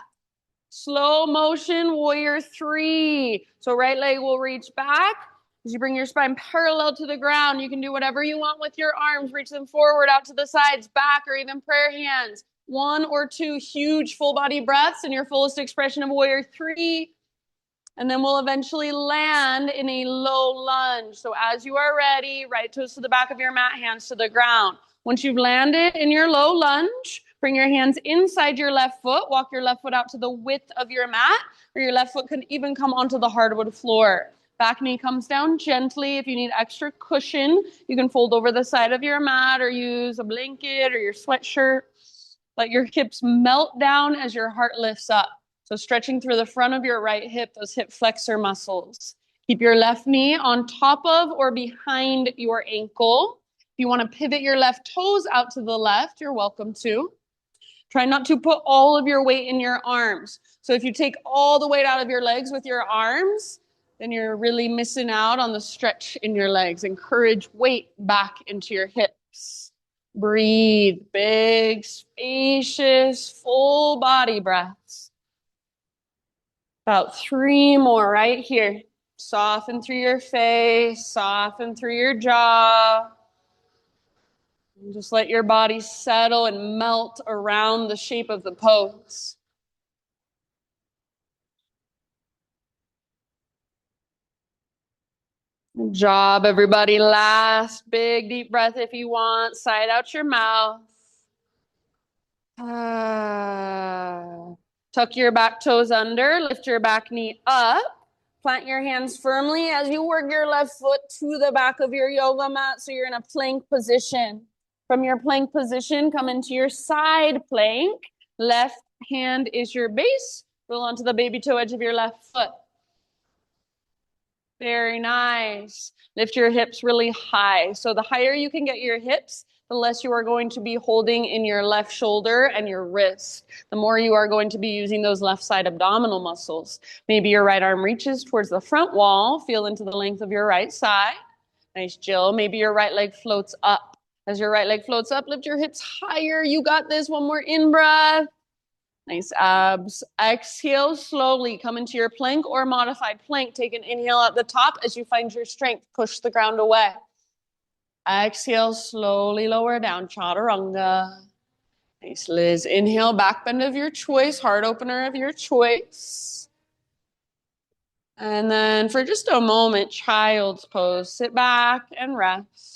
Speaker 1: Slow motion, warrior 3. So right leg will reach back. As you bring your spine parallel to the ground, you can do whatever you want with your arms. Reach them forward, out to the sides, back, or even prayer hands. 1 or 2 huge full body breaths in your fullest expression of warrior 3. And then we'll eventually land in a low lunge. So as you are ready, right toes to the back of your mat, hands to the ground. Once you've landed in your low lunge, Bring your hands inside your left foot. Walk your left foot out to the width of your mat, or your left foot can even come onto the hardwood floor. Back knee comes down gently. If you need extra cushion, you can fold over the side of your mat or use a blanket or your sweatshirt. Let your hips melt down as your heart lifts up. So stretching through the front of your right hip, those hip flexor muscles. Keep your left knee on top of or behind your ankle. If you want to pivot your left toes out to the left, you're welcome to. Try not to put all of your weight in your arms. So if you take all the weight out of your legs with your arms, then you're really missing out on the stretch in your legs. Encourage weight back into your hips. Breathe, big, spacious, full body breaths. About 3 more right here. Soften through your face, soften through your jaw. And just let your body settle and melt around the shape of the pose. Good job, everybody. Last big deep breath if you want. Side out your mouth. Tuck your back toes under. Lift your back knee up. Plant your hands firmly as you work your left foot to the back of your yoga mat so you're in a plank position. From your plank position, come into your side plank. Left hand is your base. Roll onto the baby toe edge of your left foot. Very nice. Lift your hips really high. So the higher you can get your hips, the less you are going to be holding in your left shoulder and your wrist. The more you are going to be using those left side abdominal muscles. Maybe your right arm reaches towards the front wall. Feel into the length of your right side. Nice, Jill. Maybe your right leg floats up. As your right leg floats up, lift your hips higher. You got this. One more in-breath. Nice abs. Exhale slowly. Come into your plank or modified plank. Take an inhale at the top as you find your strength. Push the ground away. Exhale, slowly lower down. Chaturanga. Nice, Liz. Inhale, back bend of your choice. Heart opener of your choice. And then for just a moment, child's pose. Sit back and rest.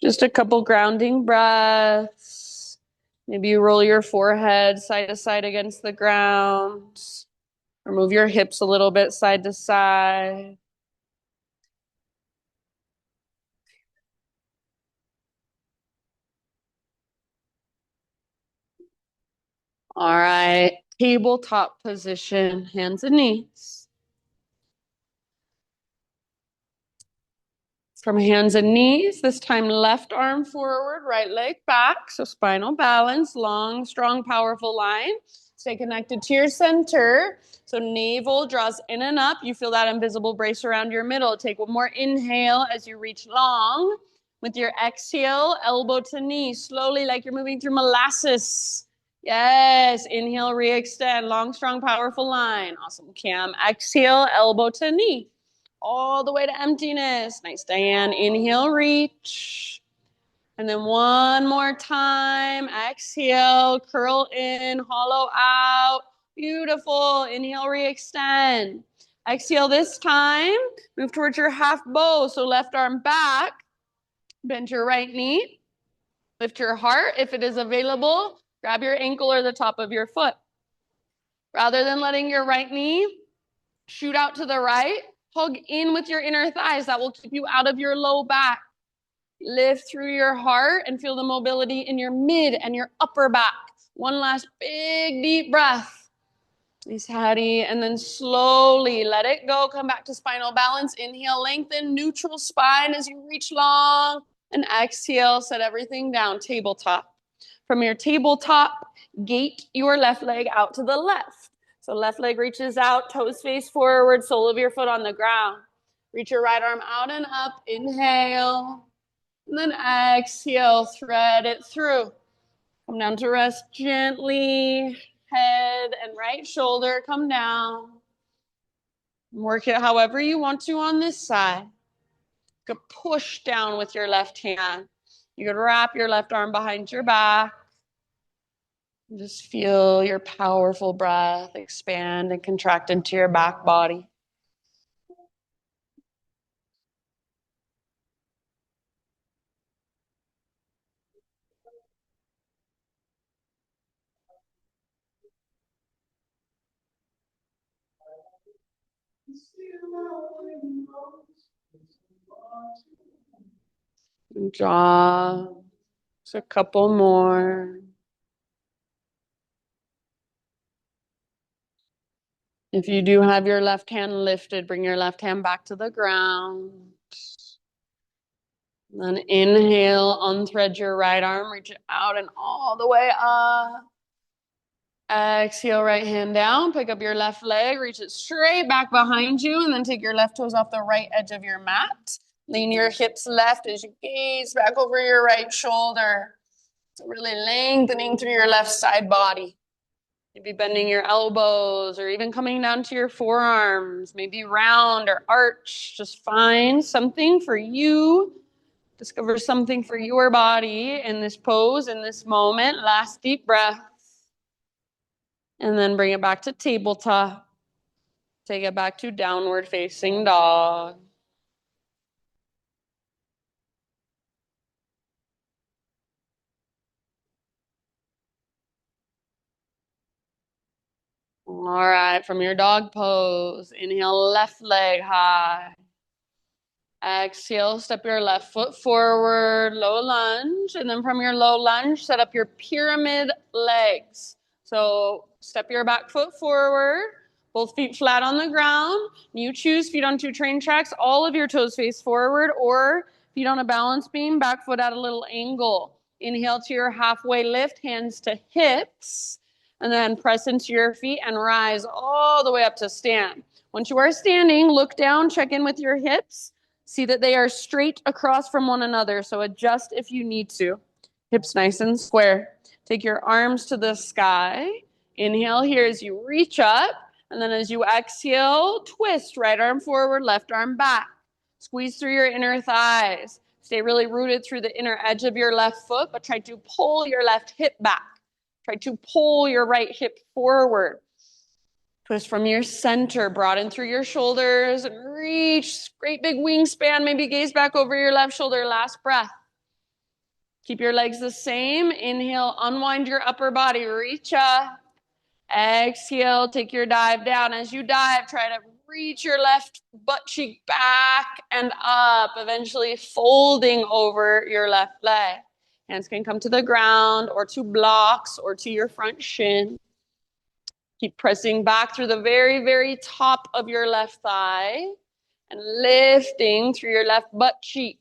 Speaker 1: Just a couple grounding breaths. Maybe you roll your forehead side to side against the ground. Or move your hips a little bit side to side. All right, tabletop position, hands and knees. From hands and knees, this time left arm forward, right leg back. So spinal balance, long, strong, powerful line. Stay connected to your center. So navel draws in and up. You feel that invisible brace around your middle. Take one more inhale as you reach long. With your exhale, elbow to knee, slowly like you're moving through molasses. Yes, inhale, re-extend, long, strong, powerful line. Awesome, Cam. Exhale, elbow to knee. All the way to emptiness. Nice, Diane. Inhale, reach. And then one more time. Exhale, curl in, hollow out. Beautiful. Inhale, re-extend. Exhale this time. Move towards your half bow. So left arm back. Bend your right knee. Lift your heart if it is available. Grab your ankle or the top of your foot. Rather than letting your right knee shoot out to the right, hug in with your inner thighs. That will keep you out of your low back. Lift through your heart and feel the mobility in your mid and your upper back. One last big deep breath. Nice, Hattie. And then slowly let it go. Come back to spinal balance. Inhale, lengthen, neutral spine as you reach long. And exhale, set everything down, tabletop. From your tabletop, gate your left leg out to the left. So left leg reaches out, toes face forward, sole of your foot on the ground. Reach your right arm out and up. Inhale. And then exhale, thread it through. Come down to rest gently. Head and right shoulder come down. Work it however you want to on this side. You could push down with your left hand. You could wrap your left arm behind your back. Just feel your powerful breath expand and contract into your back body. Good job. Just a couple more. If you do have your left hand lifted, bring your left hand back to the ground. Then inhale, unthread your right arm, reach it out and all the way up. Exhale, right hand down, pick up your left leg, reach it straight back behind you, and then take your left toes off the right edge of your mat. Lean your hips left as you gaze back over your right shoulder. So really lengthening through your left side body. Maybe bending your elbows or even coming down to your forearms, maybe round or arch. Just find something for you. Discover something for your body in this pose, in this moment. Last deep breath. And then bring it back to tabletop. Take it back to downward facing dog. All right, from your dog pose, inhale, left leg high. Exhale, step your left foot forward, low lunge. And then from your low lunge, set up your pyramid legs. So step your back foot forward, both feet flat on the ground. You choose feet on two train tracks, all of your toes face forward, or feet on a balance beam, back foot at a little angle. Inhale to your halfway lift, hands to hips, and then press into your feet and rise all the way up to stand. Once you are standing, look down, check in with your hips. See that they are straight across from one another, so adjust if you need to. Hips nice and square. Take your arms to the sky. Inhale here as you reach up, and then as you exhale, twist. Right arm forward, left arm back. Squeeze through your inner thighs. Stay really rooted through the inner edge of your left foot, but try to pull your left hip back. Try to pull your right hip forward. Twist from your center, broaden through your shoulders, and reach. Great big wingspan. Maybe gaze back over your left shoulder. Last breath. Keep your legs the same. Inhale, unwind your upper body. Reach up. Exhale, take your dive down. As you dive, try to reach your left butt cheek back and up, eventually folding over your left leg. Hands can come to the ground or to blocks or to your front shin. Keep pressing back through the very, very top of your left thigh and lifting through your left butt cheek.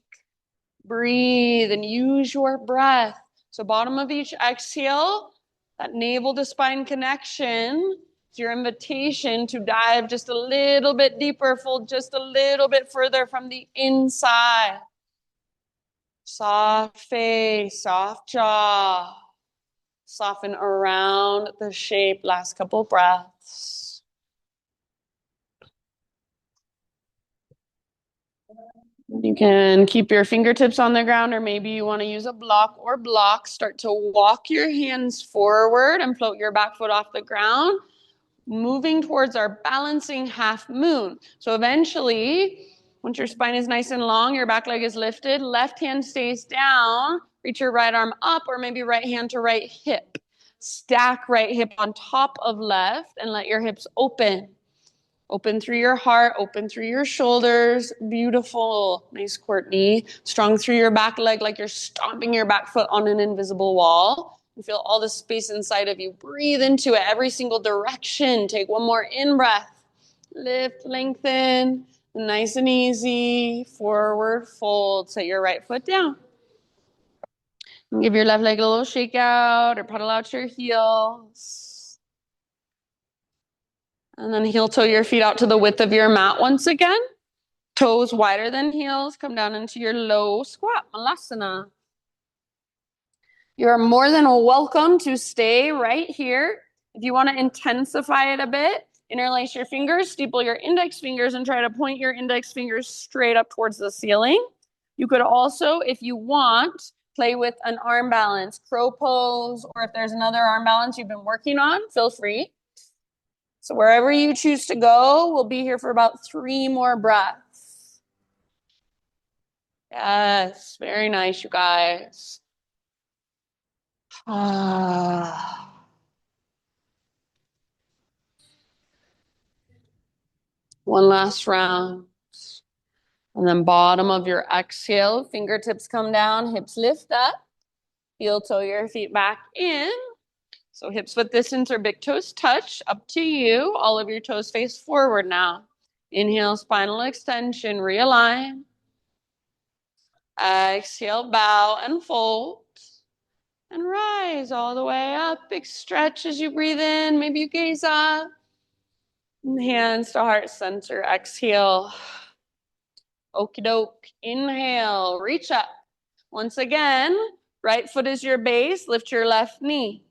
Speaker 1: Breathe and use your breath. So bottom of each exhale, that navel to spine connection is your invitation to dive just a little bit deeper, fold just a little bit further from the inside. Soft face, soft jaw. Soften around the shape. Last couple breaths. You can keep your fingertips on the ground, or maybe you want to use a block or blocks. Start to walk your hands forward and float your back foot off the ground, moving towards our balancing half moon. So eventually, once your spine is nice and long, your back leg is lifted, left hand stays down, reach your right arm up, or maybe right hand to right hip. Stack right hip on top of left and let your hips open. Open through your heart, open through your shoulders. Beautiful. Nice, Courtney. Strong through your back leg like you're stomping your back foot on an invisible wall. You feel all the space inside of you. Breathe into it, every single direction. Take one more in-breath. Lift, lengthen. Nice and easy. Forward fold. Set your right foot down. And give your left leg a little shake out or pedal out your heels. And then heel toe your feet out to the width of your mat once again. Toes wider than heels. Come down into your low squat, Malasana. You're more than welcome to stay right here. If you want to intensify it a bit, interlace your fingers, steeple your index fingers, and try to point your index fingers straight up towards the ceiling. You could also, if you want, play with an arm balance, crow pose, or if there's another arm balance you've been working on, feel free. So wherever you choose to go, we'll be here for about 3 more breaths. Yes, very nice, you guys. One last round. And then bottom of your exhale, fingertips come down, hips lift up. Heel toe your feet back in. So hips width distance or big toes touch, up to you. All of your toes face forward now. Inhale, spinal extension, realign. Exhale, bow and fold. And rise all the way up. Big stretch as you breathe in. Maybe you gaze up. Hands to heart center. Exhale. Okie doke. Inhale, reach up. Once again, right foot is your base. Lift your left knee.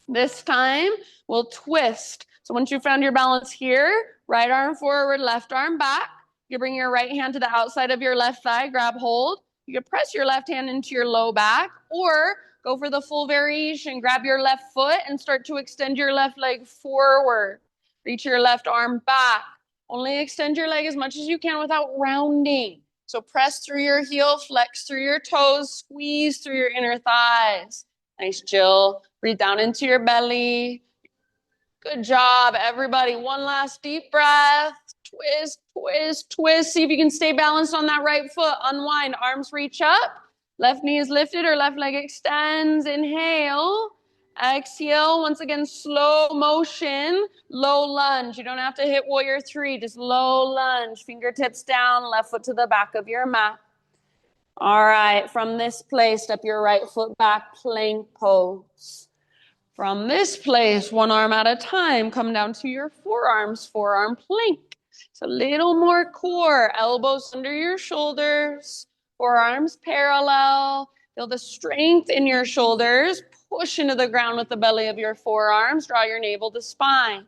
Speaker 1: This time, we'll twist. So once you found your balance here, right arm forward, left arm back. You bring your right hand to the outside of your left thigh, grab hold. You can press your left hand into your low back, or go for the full variation. Grab your left foot and start to extend your left leg forward. Reach your left arm back. Only extend your leg as much as you can without rounding. So press through your heel, flex through your toes, squeeze through your inner thighs. Nice, Jill. Breathe down into your belly. Good job, everybody. One last deep breath. Twist, twist, twist. See if you can stay balanced on that right foot. Unwind, arms reach up. Left knee is lifted or left leg extends. Inhale. Exhale. Once again, slow motion, low lunge. You don't have to hit warrior three, just low lunge. Fingertips down, left foot to the back of your mat. All right, from this place, step your right foot back, plank pose. From this place, one arm at a time, come down to your forearms, forearm plank. It's a little more core, elbows under your shoulders, forearms parallel. Feel the strength in your shoulders. Push into the ground with the belly of your forearms. Draw your navel to spine.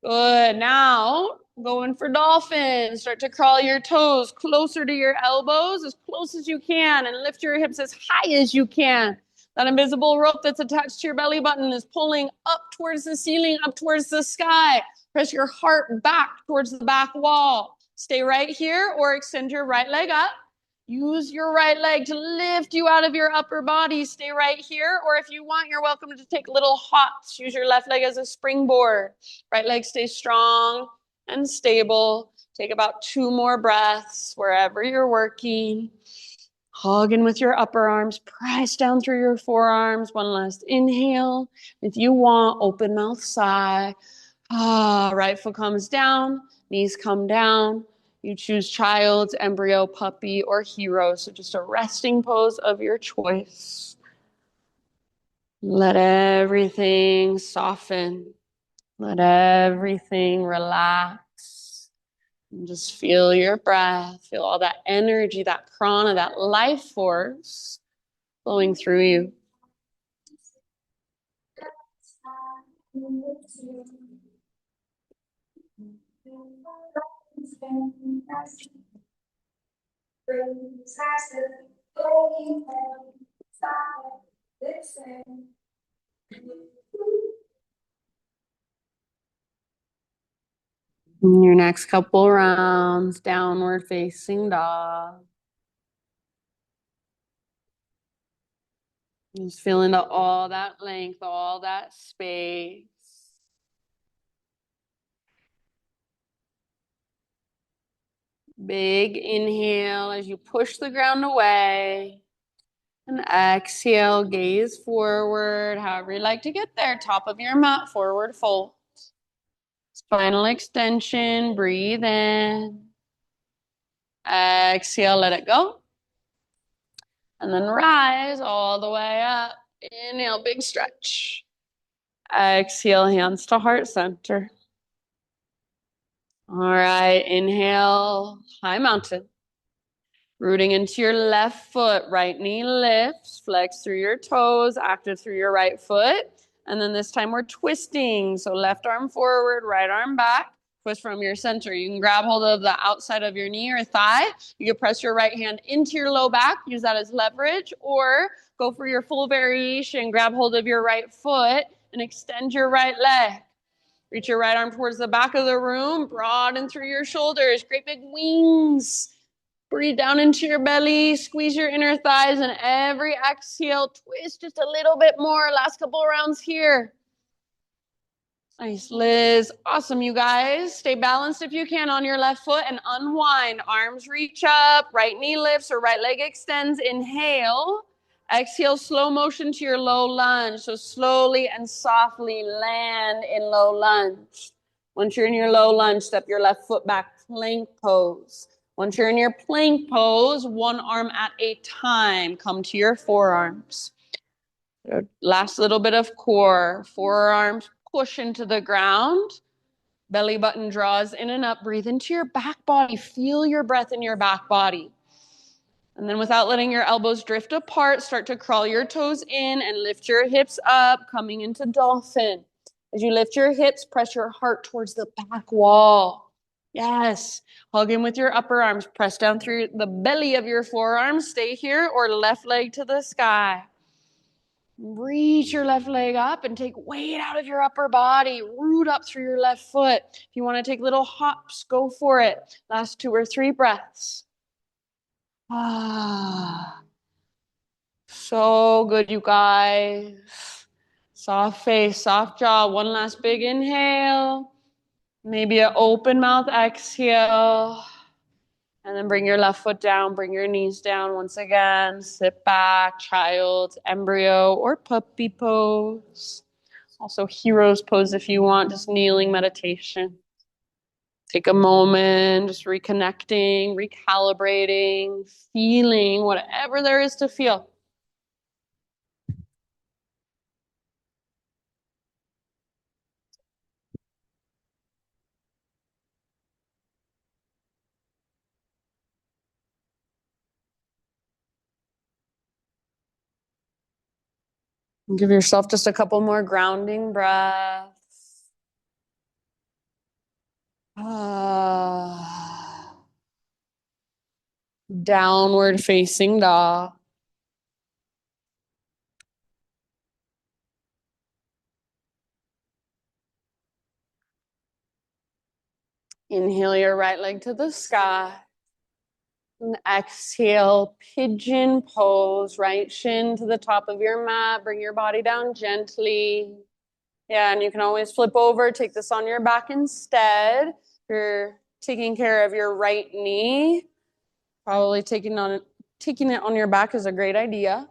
Speaker 1: Good. Now, going for dolphin. Start to crawl your toes closer to your elbows, as close as you can, and lift your hips as high as you can. That invisible rope that's attached to your belly button is pulling up towards the ceiling, up towards the sky. Press your heart back towards the back wall. Stay right here or extend your right leg up. Use your right leg to lift you out of your upper body. Stay right here, or if you want, you're welcome to take little hops. Use your left leg as a springboard. Right leg stays strong and stable. Take about 2 more breaths wherever you're working. Hug in with your upper arms. Press down through your forearms. One last inhale. If you want, open mouth sigh. Right foot comes down, knees come down. You choose child, embryo, puppy, or hero. So just a resting pose of your choice. Let everything soften. Let everything relax. And just feel your breath. Feel all that energy, that prana, that life force flowing through you. In your next couple rounds, downward facing dog. Just feeling all that length, all that space. Big inhale as you push the ground away. And exhale, gaze forward, however you like to get there. Top of your mat, forward fold. Spinal extension, breathe in. Exhale, let it go. And then rise all the way up. Inhale, big stretch. Exhale, hands to heart center. All right, inhale, high mountain. Rooting into your left foot, right knee lifts, flex through your toes, active through your right foot. And then this time we're twisting. So left arm forward, right arm back, twist from your center. You can grab hold of the outside of your knee or thigh. You can press your right hand into your low back, use that as leverage, or go for your full variation, grab hold of your right foot and extend your right leg. Reach your right arm towards the back of the room, broaden through your shoulders, great big wings. Breathe down into your belly, squeeze your inner thighs, and every exhale, twist just a little bit more. Last couple of rounds here. Nice, Liz. Awesome, you guys. Stay balanced if you can on your left foot and unwind. Arms reach up, right knee lifts or right leg extends. Inhale. Exhale, slow motion to your low lunge. So slowly and softly land in low lunge. Once you're in your low lunge, step your left foot back, plank pose. Once you're in your plank pose, one arm at a time. Come to your forearms. Last little bit of core. Forearms push into the ground. Belly button draws in and up. Breathe into your back body. Feel your breath in your back body. And then without letting your elbows drift apart, start to crawl your toes in and lift your hips up, coming into dolphin. As you lift your hips, press your heart towards the back wall. Yes. Hug in with your upper arms. Press down through the belly of your forearms. Stay here or left leg to the sky. Reach your left leg up and take weight out of your upper body. Root up through your left foot. If you want to take little hops, go for it. Last 2 or 3 breaths. So good, you guys. Soft face, soft jaw. One last big inhale. Maybe an open mouth exhale. And then bring your left foot down, bring your knees down once again. Sit back, child, embryo, or puppy pose. Also hero's pose if you want, just kneeling meditation. Take a moment, just reconnecting, recalibrating, feeling whatever there is to feel. Give yourself just a couple more grounding breaths. Downward facing dog. Inhale your right leg to the sky. And exhale, pigeon pose, right shin to the top of your mat. Bring your body down gently. Yeah, and you can always flip over, take this on your back instead. If you're taking care of your right knee, probably taking it on your back is a great idea.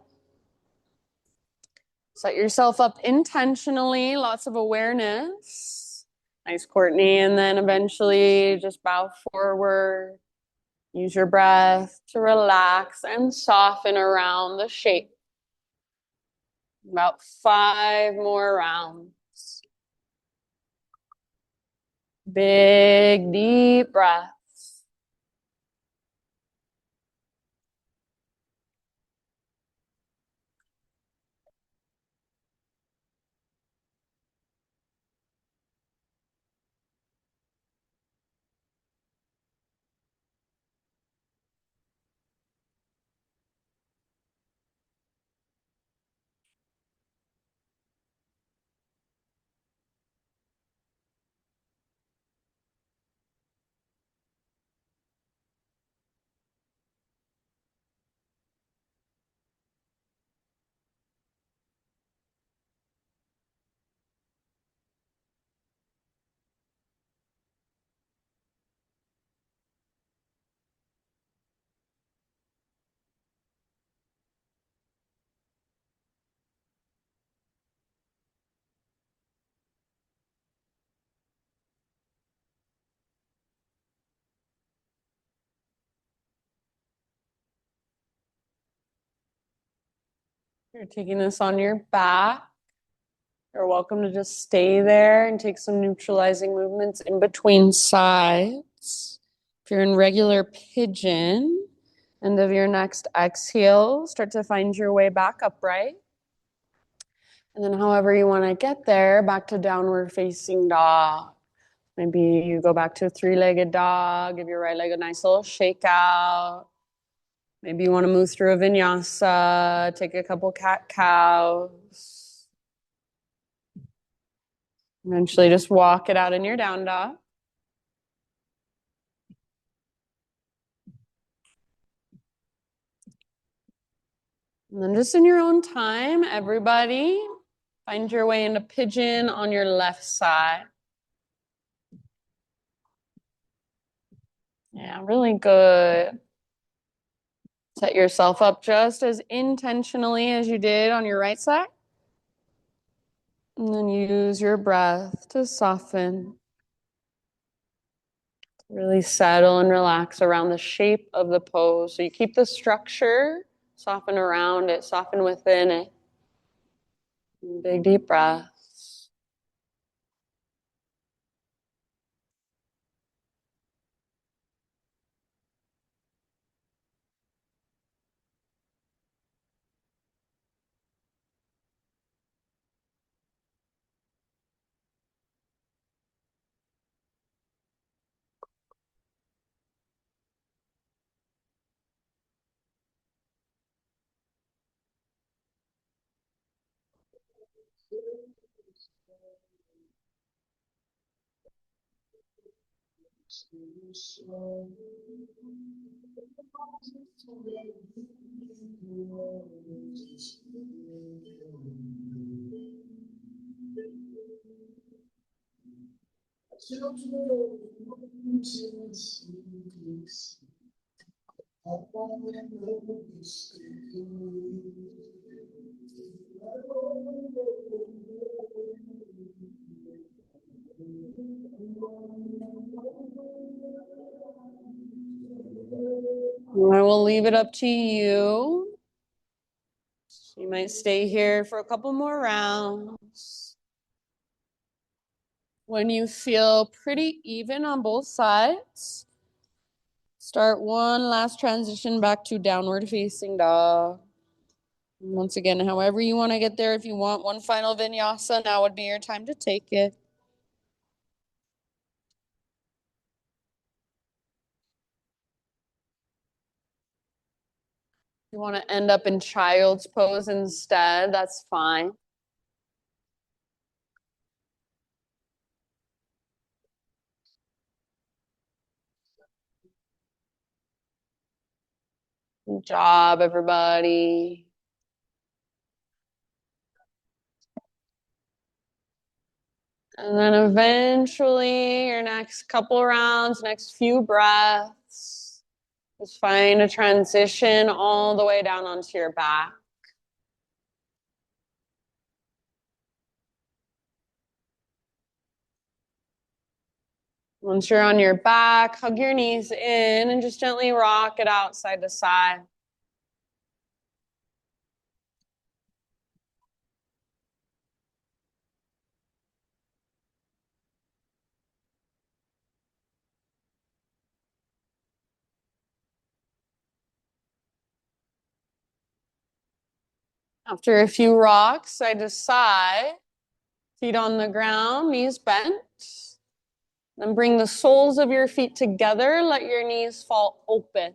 Speaker 1: Set yourself up intentionally, lots of awareness. Nice, Courtney. And then eventually just bow forward. Use your breath to relax and soften around the shape. About 5 more rounds. Big, deep breaths. You're taking this on your back. You're welcome to just stay there and take some neutralizing movements in between sides. If you're in regular pigeon, end of your next exhale, start to find your way back upright. And then however you want to get there, back to downward facing dog. Maybe you go back to a 3-legged dog, give your right leg a nice little shake out. Maybe you want to move through a vinyasa, take a couple cat-cows. Eventually just walk it out in your down dog. And then just in your own time, everybody, find your way into pigeon on your left side. Yeah, really good. Set yourself up just as intentionally as you did on your right side. And then use your breath to soften. Really settle and relax around the shape of the pose. So you keep the structure, soften around it, soften within it. Big deep breaths. I will leave it up to you. You might stay here for a couple more rounds. When you feel pretty even on both sides, start one last transition back to downward facing dog. Once again, however you want to get there, if you want one final vinyasa, now would be your time to take it. If you want to end up in child's pose instead, that's fine. Good job, everybody. And then eventually, your next couple rounds, next few breaths, just find a transition all the way down onto your back. Once you're on your back, hug your knees in and just gently rock it out side to side. After a few rocks, side to side, feet on the ground, knees bent. Then bring the soles of your feet together. Let your knees fall open.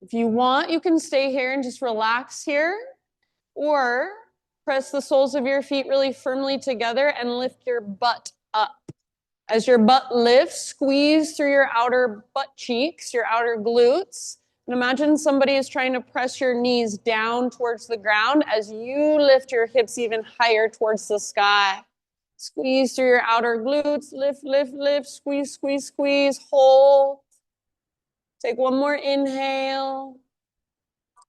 Speaker 1: If you want, you can stay here and just relax here, or press the soles of your feet really firmly together and lift your butt up. As your butt lifts, squeeze through your outer butt cheeks, your outer glutes. And imagine somebody is trying to press your knees down towards the ground as you lift your hips even higher towards the sky. Squeeze through your outer glutes, lift, lift, lift, squeeze, squeeze, squeeze, hold. Take one more inhale.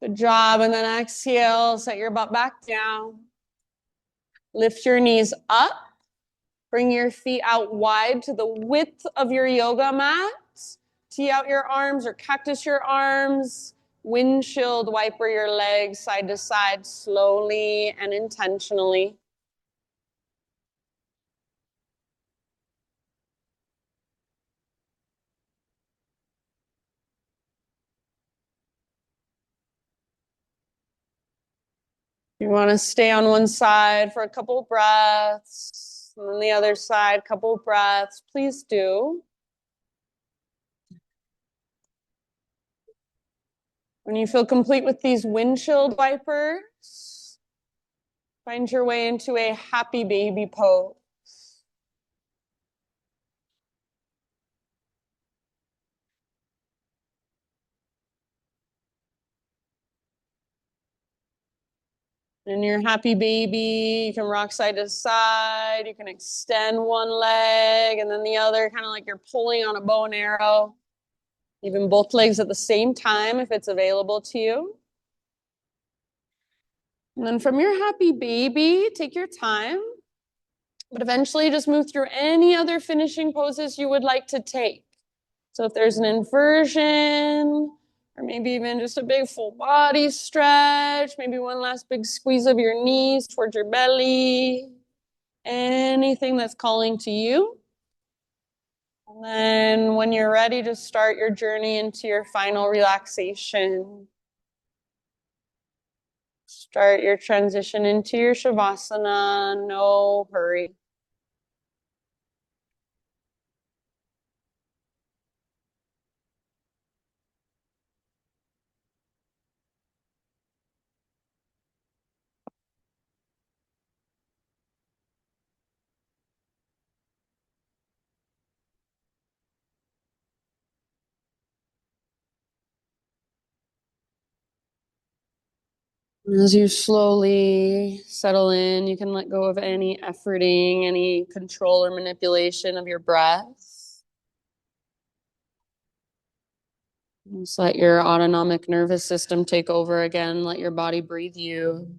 Speaker 1: Good job. And then exhale, set your butt back down. Lift your knees up. Bring your feet out wide to the width of your yoga mat. Tee out your arms or cactus your arms. Windshield wiper your legs side to side slowly and intentionally. You want to stay on one side for a couple breaths, and then the other side, couple breaths. Please do. When you feel complete with these windshield wipers, find your way into a happy baby pose. And your happy baby, you can rock side to side. You can extend one leg and then the other, kind of like you're pulling on a bow and arrow. Even both legs at the same time if it's available to you. And then from your happy baby, take your time, but eventually just move through any other finishing poses you would like to take. So if there's an inversion, or maybe even just a big full body stretch, maybe one last big squeeze of your knees towards your belly, anything that's calling to you. And then when you're ready to start your journey into your final relaxation, start your transition into your Shavasana, no hurry. As you slowly settle in, you can let go of any efforting, any control or manipulation of your breath. Just let your autonomic nervous system take over again. Let your body breathe you.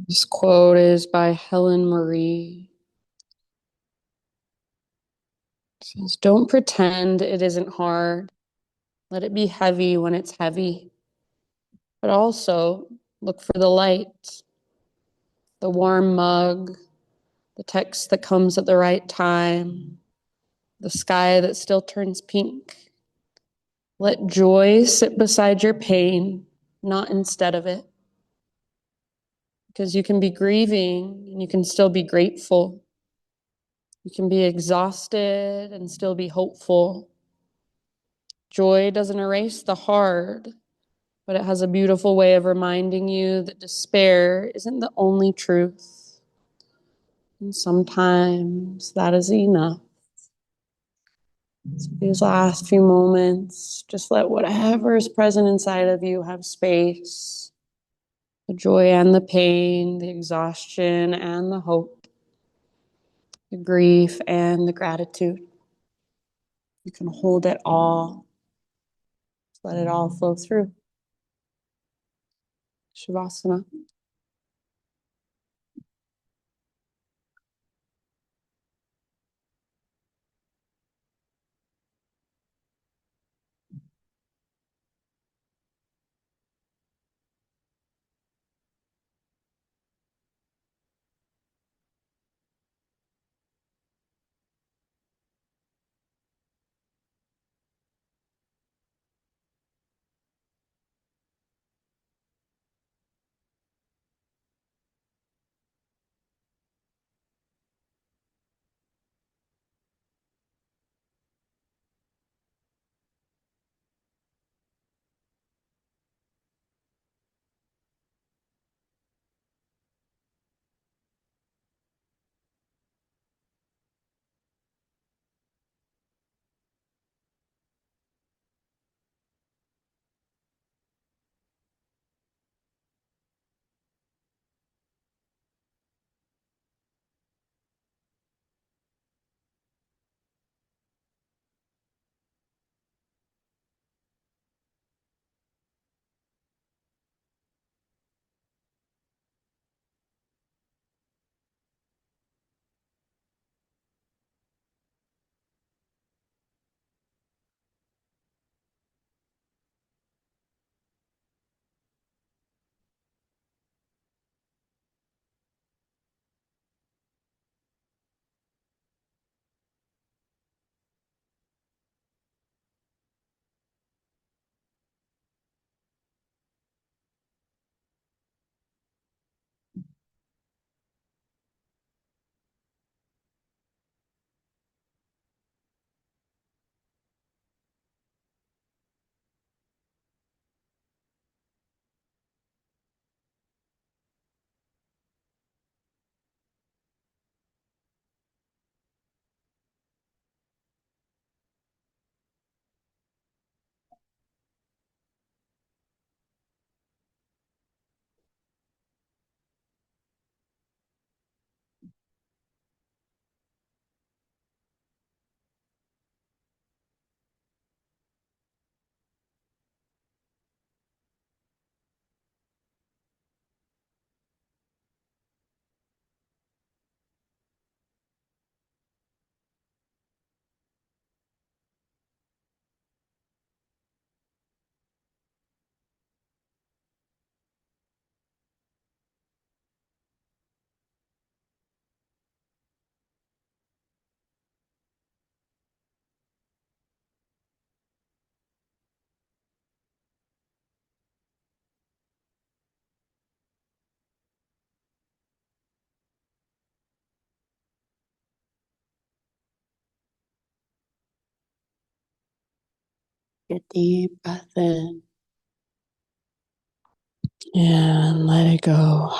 Speaker 1: This quote is by Helen Marie. It says, "Don't pretend it isn't hard. Let it be heavy when it's heavy. But also look for the light, the warm mug, the text that comes at the right time, the sky that still turns pink. Let joy sit beside your pain, not instead of it. Because you can be grieving and you can still be grateful. You can be exhausted and still be hopeful. Joy doesn't erase the hard, but it has a beautiful way of reminding you that despair isn't the only truth. And sometimes that is enough." So these last few moments, just let whatever is present inside of you have space. The joy and the pain, the exhaustion and the hope, the grief and the gratitude. You can hold it all. Just let it all flow through. Shavasana. Take a deep breath in and let it go.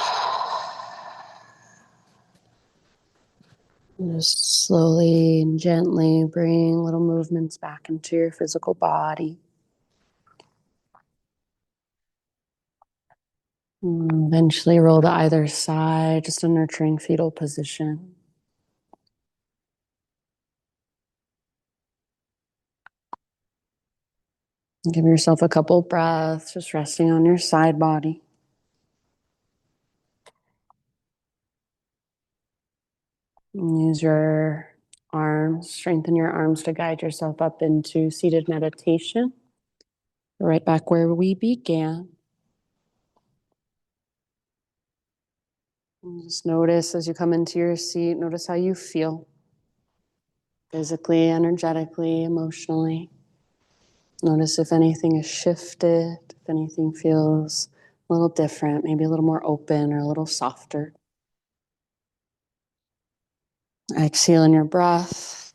Speaker 1: And just slowly and gently bring little movements back into your physical body. And eventually roll to either side, just a nurturing fetal position. Give yourself a couple breaths, just resting on your side body. Use your arms, strengthen your arms to guide yourself up into seated meditation. Right back where we began. And just notice as you come into your seat, notice how you feel. Physically, energetically, emotionally. Notice if anything is shifted, if anything feels a little different, maybe a little more open or a little softer. Exhale in your breath.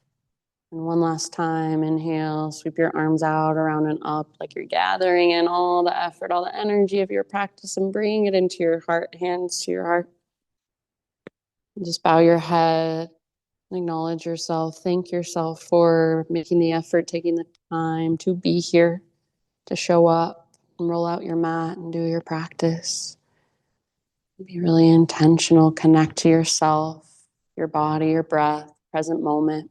Speaker 1: And one last time, inhale, sweep your arms out, around and up, like you're gathering in all the effort, all the energy of your practice and bring it into your heart, hands to your heart. And just bow your head, acknowledge yourself, thank yourself for making the effort, taking the time to be here, to show up and roll out your mat and do your practice. Be really intentional, connect to yourself, your body, your breath, present moment,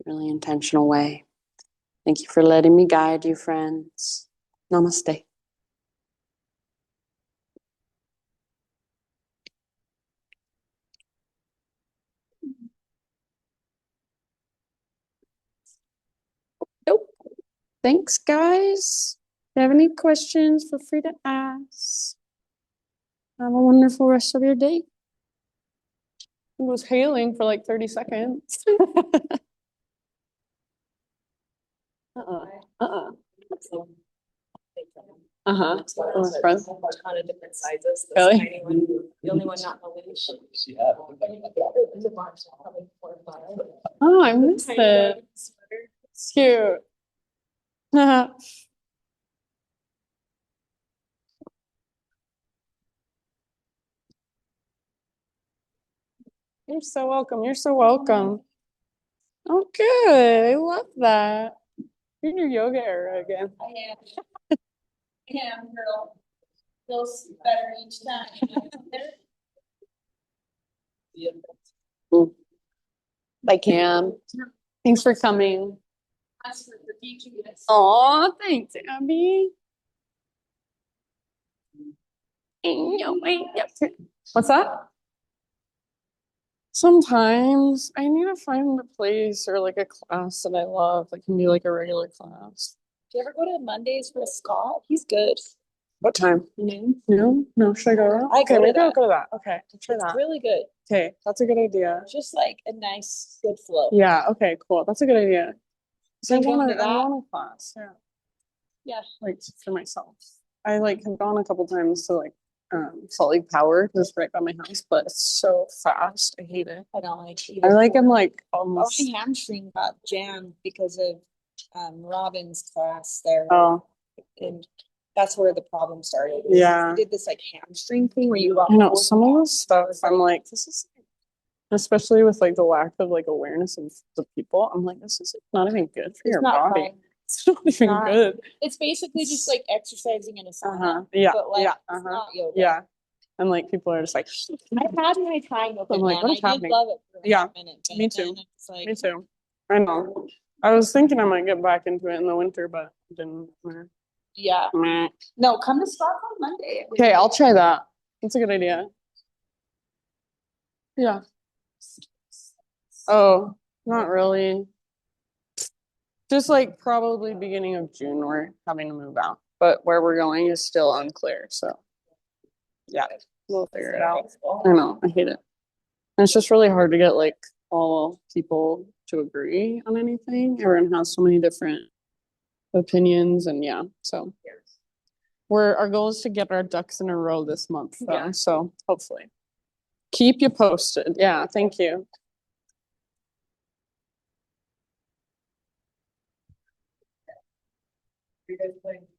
Speaker 1: really intentional way. Thank you for letting me guide you, friends. Namaste. Nope. Thanks, guys. If you have any questions, feel free to ask. Have a wonderful rest of your day. It was hailing for like 30 seconds. Uh-huh. A ton of different sizes. This really? Tiny one, the only one not in the leash. Oh, I missed it. It's cute. You're so welcome. You're so welcome. Oh, good. I love that. You're in your yoga era again. I am. Yeah, girl. Feels better each time. Bye, Cam. Thanks for coming. Oh, thanks, Abby. What's that? Sometimes I need to find a place or like a class that I love that can be like a regular class.
Speaker 3: Do you ever go to Mondays with Scott? He's good.
Speaker 1: What time?
Speaker 3: Noon.
Speaker 1: No, no. Should I go to that?
Speaker 3: I go to
Speaker 1: maybe I'll
Speaker 3: that.
Speaker 1: go to that. Okay, I'll try
Speaker 3: It's
Speaker 1: that.
Speaker 3: really good.
Speaker 1: Okay, that's a good idea.
Speaker 3: Just like a nice, good flow.
Speaker 1: Yeah. Okay. Cool. That's a good idea. So I
Speaker 3: You going to that?
Speaker 1: want a class. Yeah.
Speaker 3: Yeah.
Speaker 1: Like for myself. I like have gone a couple times to like Salt Lake Power because it's right by my house, but it's so fast. I hate it.
Speaker 3: I don't like it.
Speaker 1: I like I'm like
Speaker 3: Oh,
Speaker 1: almost.
Speaker 3: my hamstring got jammed because of Robin's class there.
Speaker 1: Oh,
Speaker 3: And that's where the problem started.
Speaker 1: Yeah.
Speaker 3: They did this like hamstring thing where you got
Speaker 1: I know some of the stuff. I'm like, this is, especially with like the lack of like awareness of the people. I'm like, this is not even good for
Speaker 3: It's
Speaker 1: your
Speaker 3: not
Speaker 1: body.
Speaker 3: fun.
Speaker 1: It's not even
Speaker 3: not.
Speaker 1: good.
Speaker 3: It's basically just like exercising in a sauna.
Speaker 1: Yeah.
Speaker 3: But like
Speaker 1: Yeah.
Speaker 3: it's not yoga.
Speaker 1: Yeah. And like people are just like,
Speaker 3: I've had my time with it,
Speaker 1: I'm like,
Speaker 3: man.
Speaker 1: what is
Speaker 3: I
Speaker 1: happening?
Speaker 3: did love it for a
Speaker 1: Yeah,
Speaker 3: minute. But
Speaker 1: me too.
Speaker 3: then it's like,
Speaker 1: Me too. I know. I was thinking I might get back into it in the winter, but it didn't.
Speaker 3: yeah.
Speaker 1: Meh.
Speaker 3: No, come to Scott on Monday.
Speaker 1: Okay, I'll try that. That's a good idea. Yeah. Oh, not really. Just like probably beginning of June, we're having to move out, but where we're going is still unclear. So, yeah, we'll figure it out. I know, I hate it. And it's just really hard to get like all people to agree on anything. Everyone has so many different opinions, and yeah, so our goal is to get our ducks in a row this month, though. Yeah. So hopefully, keep you posted. Yeah, thank you.
Speaker 2: you guys playing